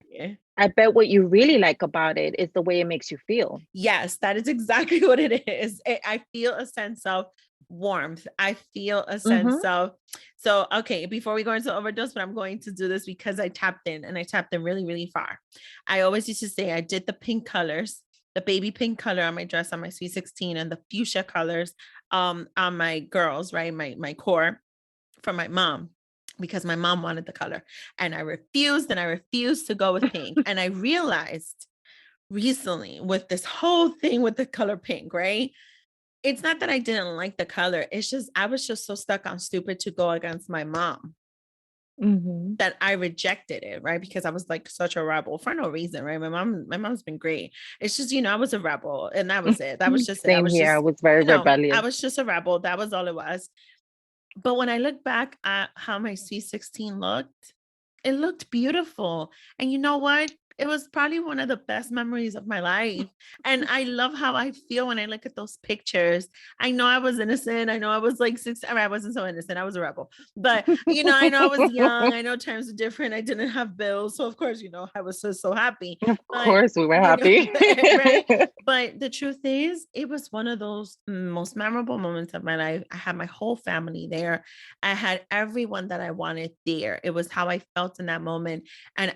I bet what you really like about it is the way it makes you feel. Yes, that is exactly what it is. I feel a sense of warmth. I feel a sense of, so, okay, before we go into Overdose, but I'm going to do this because I tapped in really, really far. I always used to say I did the pink colors, the baby pink color on my dress on my Sweet 16, and the fuchsia colors on my girls, right? My core from my mom, because my mom wanted the color, and I refused to go with pink. And I realized recently with this whole thing with the color pink, right? It's not that I didn't like the color. It's just, I was just so stuck on stupid to go against my mom that I rejected it, right? Because I was like such a rebel for no reason, right? My mom's been great. It's just, I was a rebel, and that was it. That was just it. I Same was here. I just, was very I rebellious. was just a rebel. That was all it was. But when I look back at how my Sweet 16 looked, it looked beautiful. And you know what? It was probably one of the best memories of my life. And I love how I feel when I look at those pictures. I know I was innocent. I know I was like six. I wasn't so innocent. I was a rebel. But, I know I was young. I know times were different. I didn't have bills. So, of course, I was so happy. Of But, course, we were happy. right? But the truth is, it was one of those most memorable moments of my life. I had my whole family there. I had everyone that I wanted there. It was how I felt in that moment. And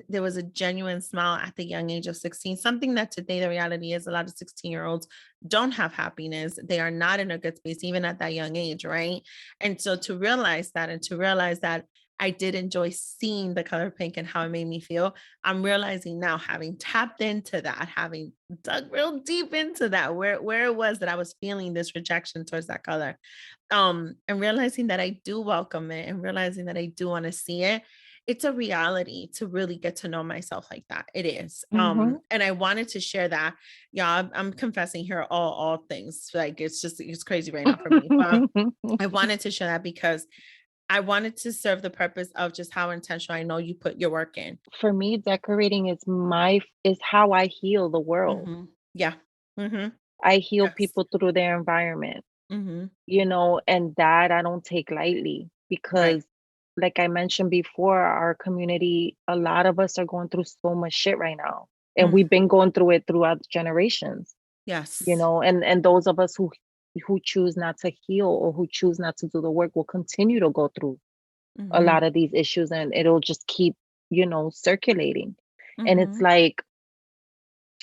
there was a genuine smile at the young age of 16, something that today the reality is a lot of 16-year-olds don't have happiness. They are not in a good space, even at that young age, right? And so to realize that, and to realize that I did enjoy seeing the color pink and how it made me feel, I'm realizing now, having tapped into that, having dug real deep into that, where it was that I was feeling this rejection towards that color, and realizing that I do welcome it, and realizing that I do want to see it. It's a reality to really get to know myself like that. It is. And I wanted to share that. Yeah, I'm confessing here all things. Like, it's crazy right now for me. But I wanted to share that because I wanted to serve the purpose of just how intentional I know you put your work in. For me, decorating is how I heal the world. Yeah. I heal Yes. people through their environment, and that I don't take lightly because, like I mentioned before, our community, a lot of us are going through so much shit right now. And we've been going through it throughout generations, Yes. and those of us who choose not to heal or who choose not to do the work will continue to go through a lot of these issues, and it'll just keep, circulating. And it's like,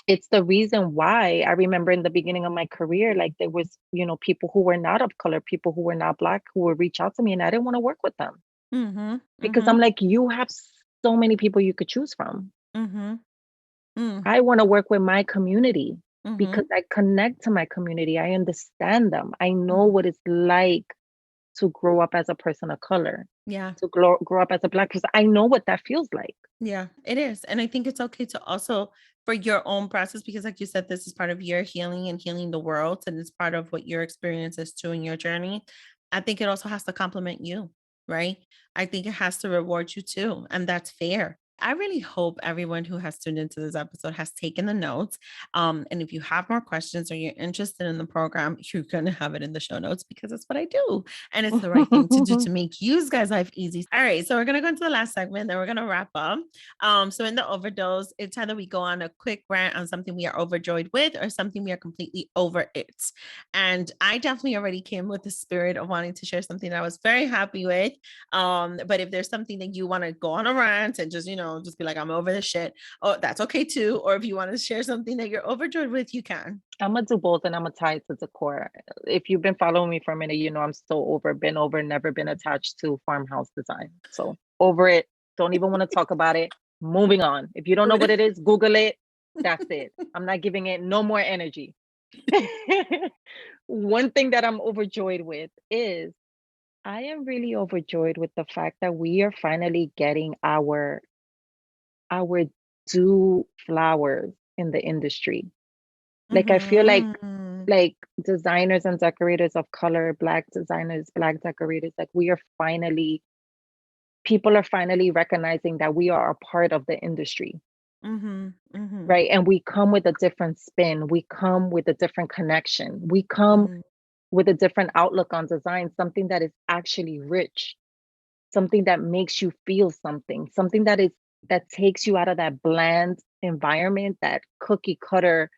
it's the reason why I remember in the beginning of my career, like there was, people who were not of color, people who were not Black, who would reach out to me, and I didn't want to work with them because I'm like, you have so many people you could choose from. I want to work with my community because I connect to my community. I understand them. I know what it's like to grow up as a person of color. Yeah. To grow up as a Black person. I know what that feels like. Yeah, it is. And I think it's okay to also, for your own process, because like you said, this is part of your healing and healing the world. And it's part of what your experience is too in your journey. I think it also has to compliment you, right? I think it has to reward you too. And that's fair. I really hope everyone who has tuned into this episode has taken the notes. And if you have more questions or you're interested in the program, you're going to have it in the show notes because that's what I do. And it's the right thing to do to make you guys' life easy. All right. So we're going to go into the last segment, then we're going to wrap up. So in the overdose, it's either we go on a quick rant on something we are overjoyed with or something we are completely over it. And I definitely already came with the spirit of wanting to share something that I was very happy with. But if there's something that you want to go on a rant and just, just be like, I'm over this shit, oh, that's okay too. Or if you want to share something that you're overjoyed with, you can. I'm gonna do both, and I'm gonna tie it to Decor. If you've been following me for a minute, I'm so never been attached to Farmhouse design. So over it, don't even want to talk about it. Moving on. If you don't know what it is, Google it. That's it. I'm not giving it no more energy. One thing that I'm overjoyed with is I am really overjoyed with the fact that we are finally getting our due flowers in the industry. Like I feel like designers and decorators of color, Black designers, Black decorators, like people are finally recognizing that we are a part of the industry. Right. And we come with a different spin. We come with a different connection. We come with a different outlook on design, something that is actually rich, something that makes you feel something that takes you out of that bland environment, that cookie cutter,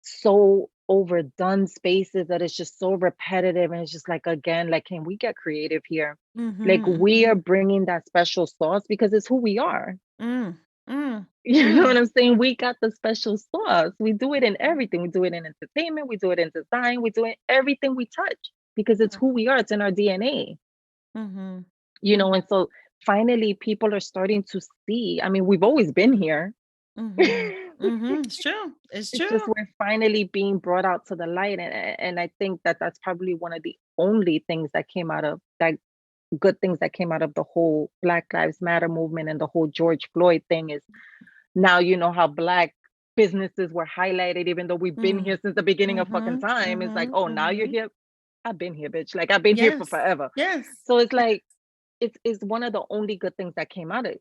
so overdone spaces that is just so repetitive. And it's just like, again, like, can we get creative here? Like we are bringing that special sauce because it's who we are. You know what I'm saying? We got the special sauce. We do it in everything. We do it in entertainment. We do it in design. We do it everything we touch because it's who we are. It's in our DNA. And so finally people are starting to see. I mean, we've always been here. It's true. It's It's just true. we're finally being brought out to the light, and I think that that's probably one of the only things that came out of that, good things that came out of the whole Black Lives Matter movement and the whole George Floyd thing is now you know how Black businesses were highlighted, even though we've been here since the beginning of fucking time. It's like, oh, now you're here. I've been here, bitch. Like I've been here for forever. Yes. So it's like it's one of the only good things that came out of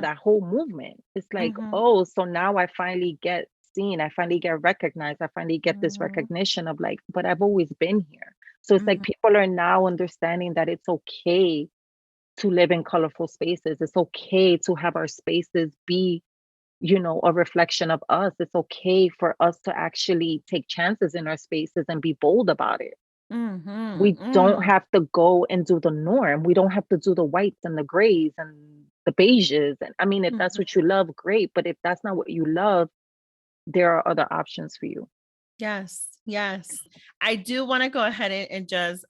that whole movement. It's like, oh, so now I finally get seen, I finally get recognized, I finally get this recognition of like, but I've always been here. So it's like people are now understanding that it's okay to live in colorful spaces. It's okay to have our spaces be, you know, a reflection of us. It's okay for us to actually take chances in our spaces and be bold about it. We don't have to go and do the norm. We don't have to do the whites and the grays and the beiges. And I mean, if that's what you love, great. But if that's not what you love, there are other options for you. Yes. I do want to go ahead and just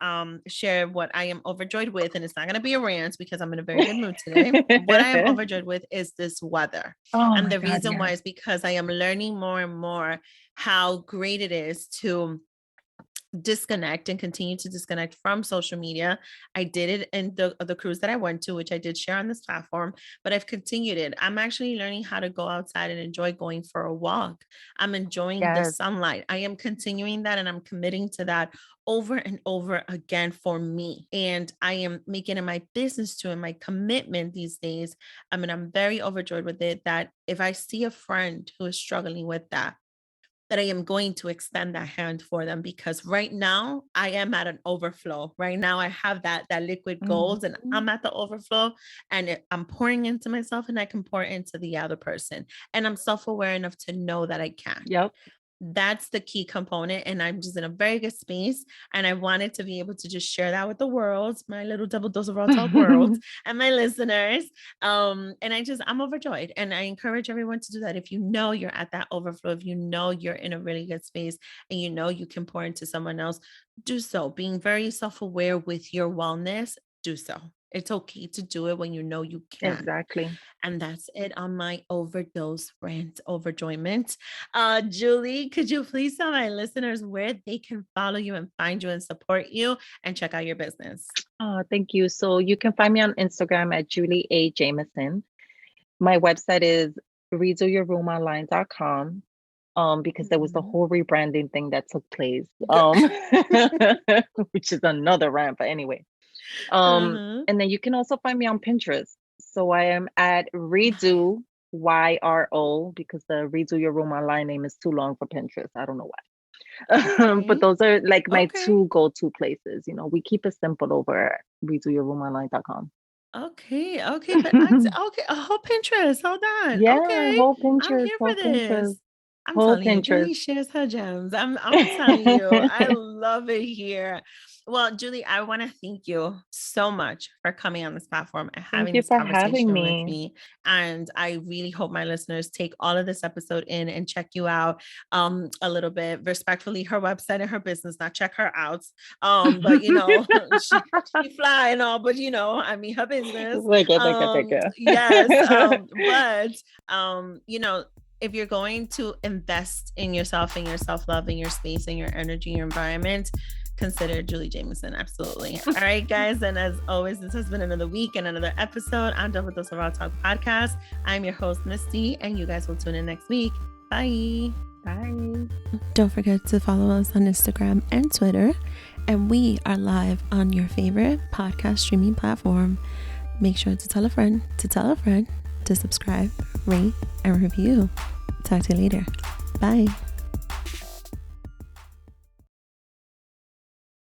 share what I am overjoyed with. And it's not going to be a rant because I'm in a very good mood today. What I am overjoyed with is this weather. And the reason why is because I am learning more and more how great it is to disconnect and continue to disconnect from social media. I did it in the cruise that I went to, which I did share on this platform, but I've continued it. I'm actually learning how to go outside and enjoy going for a walk. I'm enjoying the sunlight. I am continuing that and I'm committing to that over and over again for me. And I am making it my business to and my commitment these days. I mean, I'm very overjoyed with it that if I see a friend who is struggling with that I am going to extend that hand for them, because right now I am at an overflow. Right now I have that liquid gold and I'm at the overflow, and I'm pouring into myself and I can pour into the other person. And I'm self-aware enough to know that I can. That's the key component. And I'm just in a very good space. And I wanted to be able to just share that with the world, my little double dose of raw talk world and my listeners. And I'm overjoyed. And I encourage everyone to do that. If you know you're at that overflow, if you know you're in a really good space and you know you can pour into someone else, do so. Being very self-aware with your wellness, do so. It's okay to do it when you know you can. Exactly. And that's it on my overdose rant overjoyment. Julie, could you please tell my listeners where they can follow you and find you and support you and check out your business? Thank you. So you can find me on Instagram at Julie A. Jamison. My website is redoyourroomonline.com. Because there was the whole rebranding thing that took place, which is another rant, but anyway. And then you can also find me on Pinterest. So I am at Redo YRO, because the Redo Your Room Online name is too long for Pinterest. I don't know why. But those are like my two go-to places. You know, we keep it simple over redoyourroomonline.com. Okay. But okay. A whole Pinterest. Hold on. Yeah, okay. whole Pinterest. I'm here for this. Pinterest. I'm telling you, Julie shares her gems. I'm telling you, I love it here. Well, Julie, I want to thank you so much for coming on this platform and having this conversation with me. And I really hope my listeners take all of this episode in and check you out a little bit. Respectfully, her website and her business, not check her out. But you know, she fly and all, but you know, I mean, her business. Yes. But you know, if you're going to invest in yourself and your self-love and your space and your energy, your environment, consider Julie Jamison. Absolutely. All right, guys. And as always, this has been another week and another episode on Double Dose of Raw Talk podcast. I'm your host, Misty, and you guys will tune in next week. Bye. Bye. Don't forget to follow us on Instagram and Twitter. And we are live on your favorite podcast streaming platform. Make sure to tell a friend to subscribe, rate, and review. Talk to you later. Bye.